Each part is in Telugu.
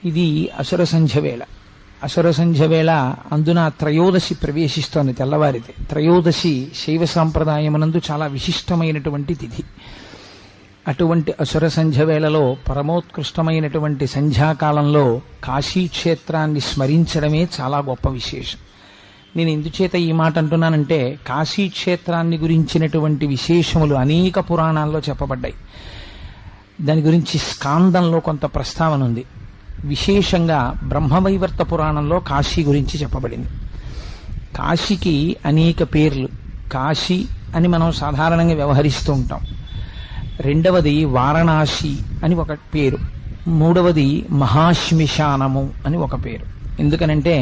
ఇది అసుర సంధ్య వేళ. అసుర సంధ్య వేళ అందున త్రయోదశి ప్రవేశిస్తోంది, తెల్లవారితే. త్రయోదశి శైవ సాంప్రదాయమునందు చాలా విశిష్టమైనటువంటి తిథి. అటువంటి అసుర సంధ్య వేళలో పరమోత్కృష్టమైనటువంటి సంధ్యాకాలంలో కాశీక్షేత్రాన్ని స్మరించడమే చాలా గొప్ప విశేషం. నేను ఎందుచేత ఈ మాట అంటున్నానంటే, కాశీక్షేత్రాన్ని గురించినటువంటి విశేషములు అనేక పురాణాల్లో చెప్పబడ్డాయి. దాని గురించి స్కాందంలో కొంత ప్రస్తావన ఉంది. విశేషంగా బ్రహ్మవైవర్త పురాణంలో కాశీ గురించి చెప్పబడింది. కాశీకి అనేక పేర్లు. కాశీ అని మనం సాధారణంగా వ్యవహరిస్తూ ఉంటాం. రెండవది వారణాసి అని ఒక పేరు. మూడవది మహాశ్మశానము అని ఒక పేరు. ఎందుకనంటే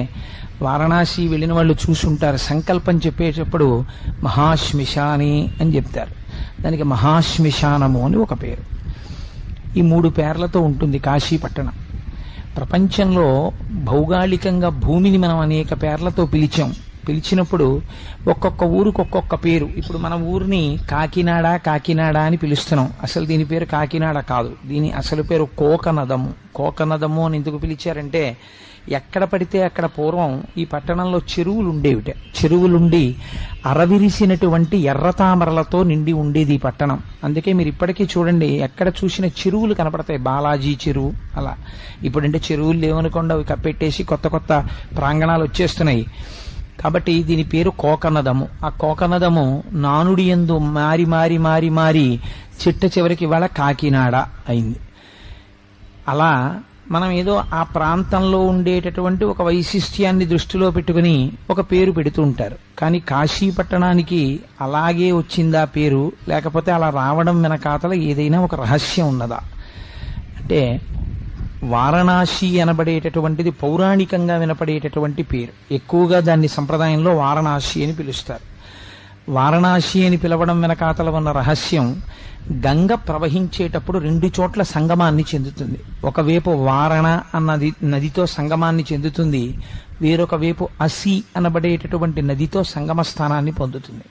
వారణాసి వెళ్ళిన వాళ్ళు చూసుంటారు, సంకల్పం చెప్పేటప్పుడు మహాశ్మశాని అని చెప్తారు. దానికి మహాశ్మశానము అని ఒక పేరు. ఈ 3 పేర్లతో ఉంటుంది కాశీ పట్టణం. ప్రపంచంలో భౌగోళికంగా భూమిని మనం అనేక పేర్లతో పిలిచినప్పుడు ఒక్కొక్క ఊరికి ఒక్కొక్క పేరు. ఇప్పుడు మన ఊరిని కాకినాడ కాకినాడ అని పిలుస్తున్నాం. అసలు దీని పేరు కాకినాడ కాదు, దీని అసలు పేరు కోకనదము. కోకనదము అని ఎందుకు పిలిచారంటే, ఎక్కడ పడితే అక్కడ పూర్వం ఈ పట్టణంలో చెరువులు ఉండేవిట. చెరువులుండి అరవిరిసినటువంటి ఎర్రతామరలతో నిండి ఉండేది ఈ పట్టణం. అందుకే మీరు ఇప్పటికీ చూడండి, ఎక్కడ చూసిన చెరువులు కనపడతాయి. బాలాజీ చెరువు అలా. ఇప్పుడంటే చెరువులు లేవనుకోండి, అవి కప్పెట్టేసి కొత్త కొత్త ప్రాంగణాలు వచ్చేస్తున్నాయి. కాబట్టి దీని పేరు కోకనదము. ఆ కోకనదము నానుడి యందు మారి మారి మారి మారి చిట్ట చివరికి ఇవాళ కాకినాడ అయింది. అలా మనం ఏదో ఆ ప్రాంతంలో ఉండేటటువంటి ఒక వైశిష్ట్యాన్ని దృష్టిలో పెట్టుకుని ఒక పేరు పెడుతూ ఉంటారు. కానీ కాశీ పట్టణానికి అలాగే వచ్చిందా పేరు, లేకపోతే అలా రావడం వెనకాతల ఏదైనా ఒక రహస్యం ఉన్నదా అంటే, వారణాసి అనబడేటటువంటిది పౌరాణికంగా వినపడేటటువంటి పేరు. ఎక్కువగా దాన్ని సంప్రదాయంలో వారణాసి అని పిలుస్తారు. వారణాసి అని పిలవడం వెనకాతల ఉన్న రహస్యం, గంగ ప్రవహించేటప్పుడు 2 చోట్ల సంగమాన్ని చెందుతుంది. ఒకవైపు వారణ అన్నది నదితో సంగమాన్ని చెందుతుంది, వేరొక వైపు అసి అనబడేటటువంటి నదితో సంగమ స్థానాన్ని పొందుతుంది.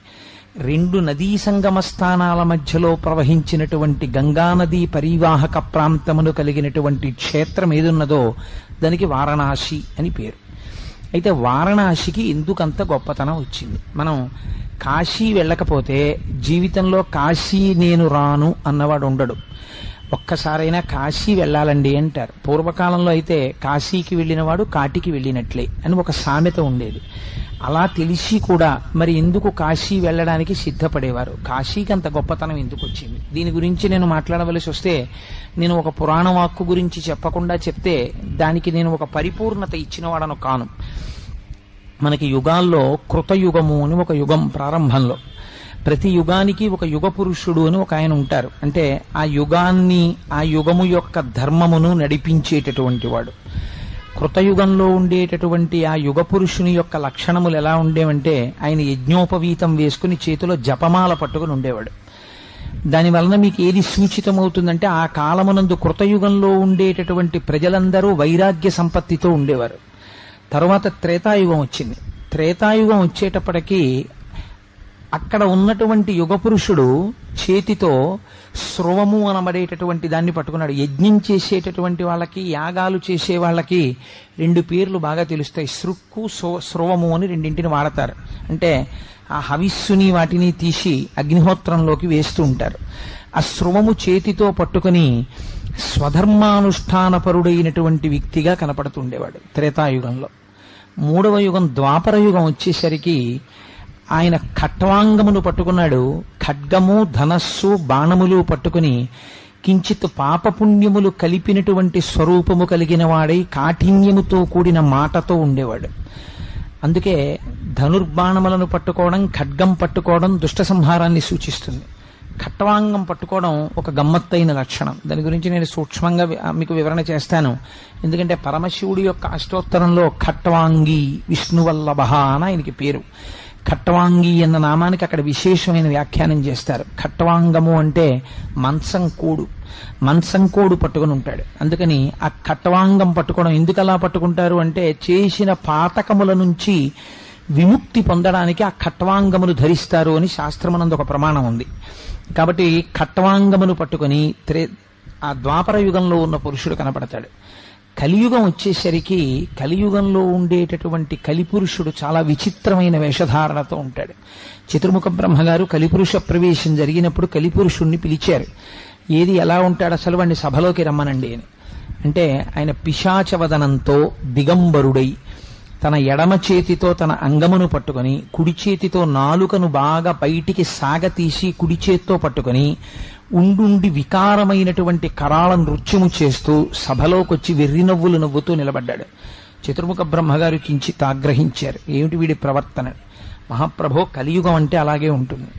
2 నదీ సంగమ స్థానాల మధ్యలో ప్రవహించినటువంటి గంగానదీ పరివాహక ప్రాంతమును కలిగినటువంటి క్షేత్రం ఏదున్నదో దానికి వారణాసి అని పేరు. అయితే వారణాసికి ఎందుకంత గొప్పతనం వచ్చింది? మనం కాశీ వెళ్ళకపోతే జీవితంలో కాశీ నేను రాను అన్నవాడు ఉండడు. ఒక్కసారైనా కాశీ వెళ్ళాలండి అంటారు. పూర్వకాలంలో అయితే కాశీకి వెళ్ళినవాడు కాటికి వెళ్ళినట్లే అని ఒక సామెత ఉండేది. అలా తెలిసి కూడా మరి ఎందుకు కాశీ వెళ్ళడానికి సిద్ధపడేవారు? కాశీకి అంత గొప్పతనం ఎందుకు వచ్చింది? దీని గురించి నేను మాట్లాడవలసి వస్తే, నేను ఒక పురాణ వాక్కు గురించి చెప్పకుండా చెప్తే దానికి నేను ఒక పరిపూర్ణత ఇచ్చినవాడను కాను. మనకి యుగాల్లో కృతయుగము అని ఒక యుగం ప్రారంభంలో, ప్రతి యుగానికి ఒక యుగ పురుషుడు అని ఒక ఆయన ఉంటారు. అంటే ఆ యుగాన్ని, ఆ యుగము యొక్క ధర్మమును నడిపించేటటువంటి వాడు. కృతయుగంలో ఉండేటటువంటి ఆ యుగ పురుషుని యొక్క లక్షణములు ఎలా ఉండేవంటే, ఆయన యజ్ఞోపవీతం వేసుకుని చేతిలో జపమాల పట్టుకుని ఉండేవాడు. దానివలన మీకు ఏది సూచితమవుతుందంటే, ఆ కాలమునందు కృతయుగంలో ఉండేటటువంటి ప్రజలందరూ వైరాగ్య సంపత్తితో ఉండేవారు. తరువాత త్రేతాయుగం వచ్చింది. త్రేతాయుగం వచ్చేటప్పటికీ అక్కడ ఉన్నటువంటి యుగపురుషుడు చేతితో స్రవము అనబడేటటువంటి దాన్ని పట్టుకున్నాడు. యజ్ఞం చేసేటటువంటి వాళ్ళకి, యాగాలు చేసే వాళ్ళకి 2 పేర్లు బాగా తెలుస్తాయి. సృక్కు స్రవము అని 2 వాడతారు. అంటే ఆ హవిస్సుని వాటిని తీసి అగ్నిహోత్రంలోకి వేస్తూ ఉంటారు. ఆ స్రవము చేతితో పట్టుకుని స్వధర్మానుష్ఠానపరుడైనటువంటి వ్యక్తిగా కనపడుతుండేవాడు త్రేతాయుగంలో. 3వ యుగం ద్వాపర యుగం వచ్చేసరికి ఆయన ఖట్వాంగమును పట్టుకున్నాడు. ఖడ్గము, ధనస్సు, బాణములు పట్టుకుని కించిత్ పాపపుణ్యములు కలిపినటువంటి స్వరూపము కలిగిన వాడై కాఠిన్యముతో కూడిన మాటతో ఉండేవాడు. అందుకే ధనుర్బాణములను పట్టుకోవడం, ఖడ్గం పట్టుకోవడం దుష్ట సంహారాన్ని సూచిస్తుంది. ఖట్వాంగం పట్టుకోవడం ఒక గమ్మత్తైన లక్షణం. దాని గురించి నేను సూక్ష్మంగా మీకు వివరణ చేస్తాను. ఎందుకంటే పరమశివుడి యొక్క అష్టోత్తరంలో ఖట్వాంగి విష్ణువల్లభ అని ఆయనకి పేరు. ఖట్వాంగి అన్న నామానికి అక్కడ విశేషమైన వ్యాఖ్యానం చేస్తారు. ఖట్వాంగము అంటే మంచం కోడు పట్టుకుని ఉంటాడు. అందుకని ఆ ఖట్వాంగం పట్టుకోవడం ఎందుకు అలా పట్టుకుంటారు అంటే, చేసిన పాతకముల నుంచి విముక్తి పొందడానికి ఆ ఖట్వాంగమును ధరిస్తారు అని శాస్త్రమునందు ఒక ప్రమాణం ఉంది. కాబట్టి ఖట్వాంగమును పట్టుకుని ఆ ద్వాపర యుగంలో ఉన్న పురుషుడు కనపడతాడు. కలియుగం వచ్చేసరికి కలియుగంలో ఉండేటటువంటి కలిపురుషుడు చాలా విచిత్రమైన వేషధారణతో ఉంటాడు. చతుర్ముఖ బ్రహ్మగారు కలిపురుష ప్రవేశం జరిగినప్పుడు కలిపురుషుణ్ణి పిలిచారు. ఏది ఎలా ఉంటాడు అసలు, వాడిని సభలోకి రమ్మనండి అని. అంటే ఆయన పిశాచవదనంతో దిగంబరుడై తన ఎడమ చేతితో తన అంగమును పట్టుకొని కుడి చేతితో నాలుకను బాగా బయటికి సాగతీసి కుడి చేత్తో పట్టుకొని ఉండుండి వికారమైనటువంటి కరాళ నృత్యము చేస్తూ సభలోకొచ్చి వెర్రి నవ్వులు నవ్వుతూ నిలబడ్డాడు. చతుర్ముఖ బ్రహ్మగారు కించిత్ ఆగ్రహించారు, ఏమిటి వీడి ప్రవర్తన. మహాప్రభో, కలియుగం అంటే అలాగే ఉంటుంది.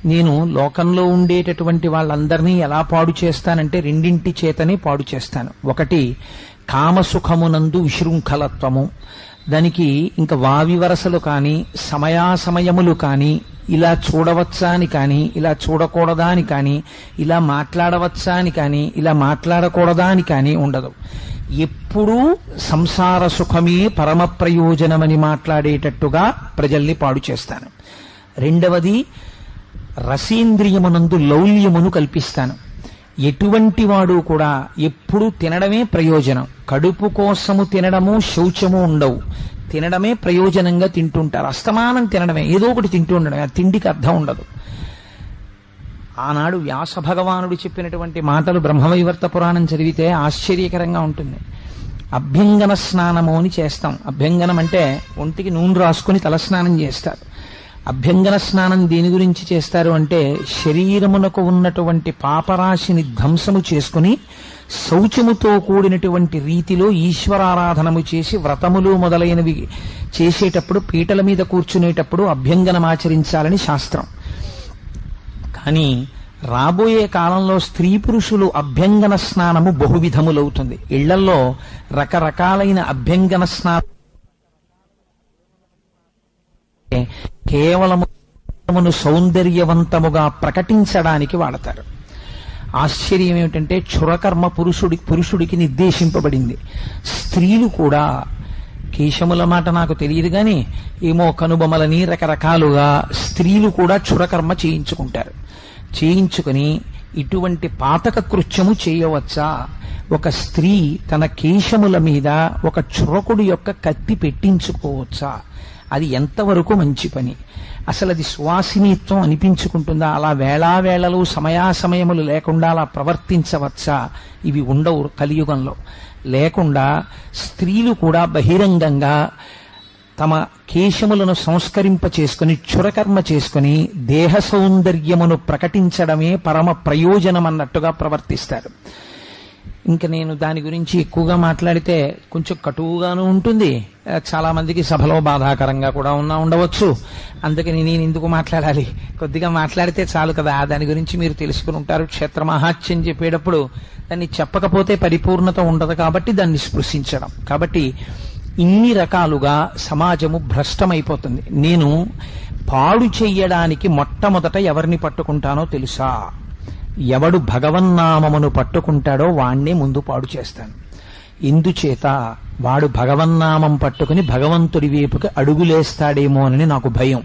నేను లోకంలో ఉండేటటువంటి వాళ్ళందరినీ ఎలా పాడు చేస్తానంటే రెండింటి చేతనే పాడు చేస్తాను. ఒకటి కామసుఖమునందు విశృంఖలత్వము, దానికి ఇంకా వావివరసలు కానీ సమయాసమయములు కానీ ఇలా చూడవచ్చా అని కానీ ఇలా చూడకూడదా అని కానీ ఇలా మాట్లాడవచ్చా అని కానీ ఇలా మాట్లాడకూడదా అని కానీ ఉండదు. ఎప్పుడూ సంసార సుఖమే పరమ ప్రయోజనమని మాట్లాడేటట్టుగా ప్రజల్ని పాడు చేస్తాను. రెండవది రసేంద్రియమునందు లౌల్యమును కల్పిస్తాను. ఎటువంటి వాడు కూడా ఎప్పుడు తినడమే ప్రయోజనం, కడుపు కోసము తినడము శౌచము ఉండవు. తినడమే ప్రయోజనంగా తింటుంటారు, అస్తమానం తినడమే, ఏదో ఒకటి తింటూ ఉండడమే, ఆ తిండికి అర్థం ఉండదు. ఆనాడు వ్యాస భగవానుడు చెప్పినటువంటి మాటలు బ్రహ్మవైవర్త పురాణం చదివితే ఆశ్చర్యకరంగా ఉంటుంది. అభ్యంగన స్నానము అని చేస్తాం. అభ్యంగనం అంటే ఒంటికి నూనె రాసుకుని తలస్నానం చేస్తారు. అభ్యంగన స్నానం దేని గురించి చేస్తారు అంటే శరీరమునకు ఉన్నటువంటి పాపరాశిని ధ్వంసము చేసుకుని శౌచముతో కూడినటువంటి రీతిలో ఈశ్వరారాధనము చేసి వ్రతములు మొదలైనవి చేసేటప్పుడు పీటల మీద కూర్చునేటప్పుడు అభ్యంగనమాచరించాలని శాస్త్రం. కానీ రాబోయే కాలంలో స్త్రీ పురుషులు అభ్యంగన స్నానము బహువిధములవుతుంది. ఇళ్లల్లో రకరకాలైన అభ్యంగన స్నానం కేవలమును సౌందర్యవంతముగా ప్రకటించడానికి వాడతారు. ఆశ్చర్యం ఏమిటంటే క్షురకర్మ పురుషుడికి నిర్దేశింపబడింది. స్త్రీలు కూడా, కేశముల మాట నాకు తెలియదు కానీ ఏమో కనుబొమలని రకరకాలుగా స్త్రీలు కూడా క్షురకర్మ చేయించుకుంటారు. చేయించుకుని ఇటువంటి పాతక కృత్యము చేయవచ్చా? ఒక స్త్రీ తన కేశముల మీద ఒక క్షురకుడి యొక్క కత్తి పెట్టించుకోవచ్చా? అది ఎంతవరకు మంచి పని? అసలు అది సువాసినిత్వం అనిపించుకుంటుందా? అలా వేళావేళలు సమయాసమయములు లేకుండా అలా ప్రవర్తించవచ్చా? ఇవి ఉండవు కలియుగంలో. లేకుండా స్త్రీలు కూడా బహిరంగంగా తమ కేశములను సంస్కరింప చేసుకుని క్షురకర్మ చేసుకుని దేహ సౌందర్యమును ప్రకటించడమే పరమ ప్రయోజనం అన్నట్టుగా ప్రవర్తిస్తారు. ఇంకా నేను దాని గురించి ఎక్కువగా మాట్లాడితే కొంచెం కటువుగాను ఉంటుంది, చాలా మందికి సభలో బాధాకరంగా కూడా ఉండవచ్చు. అందుకని నేను ఎందుకు మాట్లాడాలి, కొద్దిగా మాట్లాడితే చాలు కదా, దాని గురించి మీరు తెలుసుకుని ఉంటారు. క్షేత్ర మహాత్యం చెప్పేటప్పుడు దాన్ని చెప్పకపోతే పరిపూర్ణత ఉండదు కాబట్టి దాన్ని స్పృశించడం. కాబట్టి ఇన్ని రకాలుగా సమాజము భ్రష్టమైపోతుంది. నేను పాడు చెయ్యడానికి మొట్టమొదట ఎవరిని పట్టుకుంటానో తెలుసా? ఎవడు భగవన్నామమును పట్టుకుంటాడో వాణ్ణే ముందు పాడు చేస్తాను. ఇందుచేత వాడు భగవన్నామం పట్టుకుని భగవంతుడి వైపుకి అడుగులేస్తాడేమోనని నాకు భయం.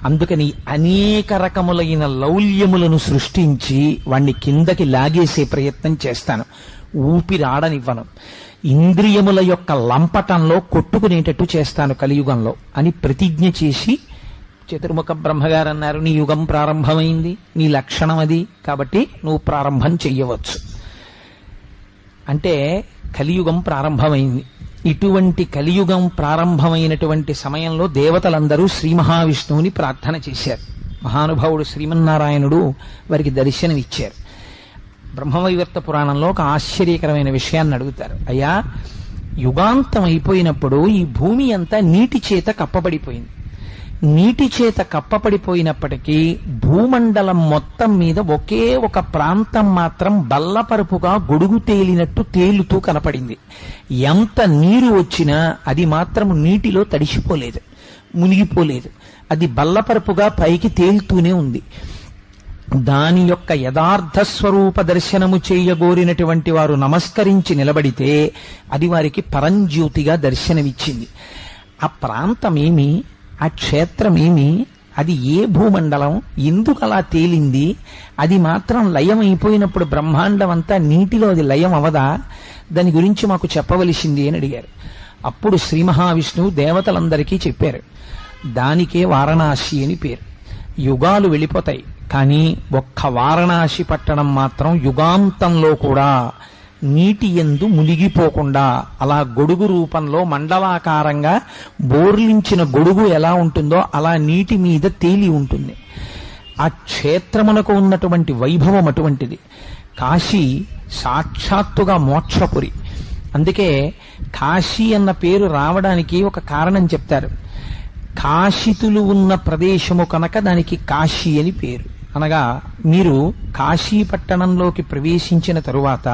అందుకని అనేక రకములైన లౌల్యములను సృష్టించి వాణ్ణి కిందకి లాగేసే ప్రయత్నం చేస్తాను. ఊపిరాడనివ్వను. ఇంద్రియముల యొక్క లంపటంలో కొట్టుకునేటట్టు చేస్తాను కలియుగంలో అని ప్రతిజ్ఞ చేసి చతుర్ముఖ బ్రహ్మగారు అన్నారు, నీ యుగం ప్రారంభమైంది, నీ లక్షణం అది, కాబట్టి నువ్వు ప్రారంభం చెయ్యవచ్చు అంటే కలియుగం ప్రారంభమైంది. ఇటువంటి కలియుగం ప్రారంభమైనటువంటి సమయంలో దేవతలందరూ శ్రీ మహావిష్ణువుని ప్రార్థన చేశారు. మహానుభావుడు శ్రీమన్నారాయణుడు వారికి దర్శనమిచ్చారు. బ్రహ్మవైవర్త పురాణంలో ఒక ఆశ్చర్యకరమైన విషయాన్ని అడుగుతారు. అయ్యా, యుగాంతం అయిపోయినప్పుడు ఈ భూమి అంతా నీటి చేత కప్పబడిపోయింది. నీటి చేత కప్పబడిపోయినప్పటికీ భూమండలం మొత్తం మీద ఒకే ఒక ప్రాంతం మాత్రం బల్లపరుపుగా గొడుగు తేలినట్టు తేలుతూ కనపడింది. ఎంత నీరు వచ్చినా అది మాత్రం నీటిలో తడిసిపోలేదు, మునిగిపోలేదు. అది బల్లపరుపుగా పైకి తేలుతూనే ఉంది. దాని యొక్క యథార్థ స్వరూప దర్శనము చేయగోరినటువంటి వారు నమస్కరించి నిలబడితే అది వారికి పరంజ్యోతిగా దర్శనమిచ్చింది. ఆ ప్రాంతమేమి, ఆ క్షేత్రమేమి, అది ఏ భూమండలం, ఎందుకు అలా తేలింది? అది మాత్రం లయం అయిపోయినప్పుడు బ్రహ్మాండం అంతా నీటిలో అది లయం అవదా? దాని గురించి మాకు చెప్పవలసింది అని అడిగారు. అప్పుడు శ్రీ మహావిష్ణువు దేవతలందరికీ చెప్పారు. దానికే వారణాసి అని పేరు. యుగాలు వెళ్ళిపోతాయి, కానీ ఒక్క వారణాసి పట్టణం మాత్రం యుగాంతంలో కూడా నీటి యందు మునిగిపోకుండా అలా గొడుగు రూపంలో మండలాకారంగా బోర్లించిన గొడుగు ఎలా ఉంటుందో అలా నీటి మీద తేలి ఉంటుంది. ఆ క్షేత్రమునకు ఉన్నటువంటి వైభవం అటువంటిది. కాశీ సాక్షాత్తుగా మోక్షపురి. అందుకే కాశీ అన్న పేరు రావడానికి ఒక కారణం చెప్తారు. కాశితులు ఉన్న ప్రదేశము కనుక దానికి కాశీ అని పేరు. అనగా మీరు కాశీ పట్టణంలోకి ప్రవేశించిన తరువాత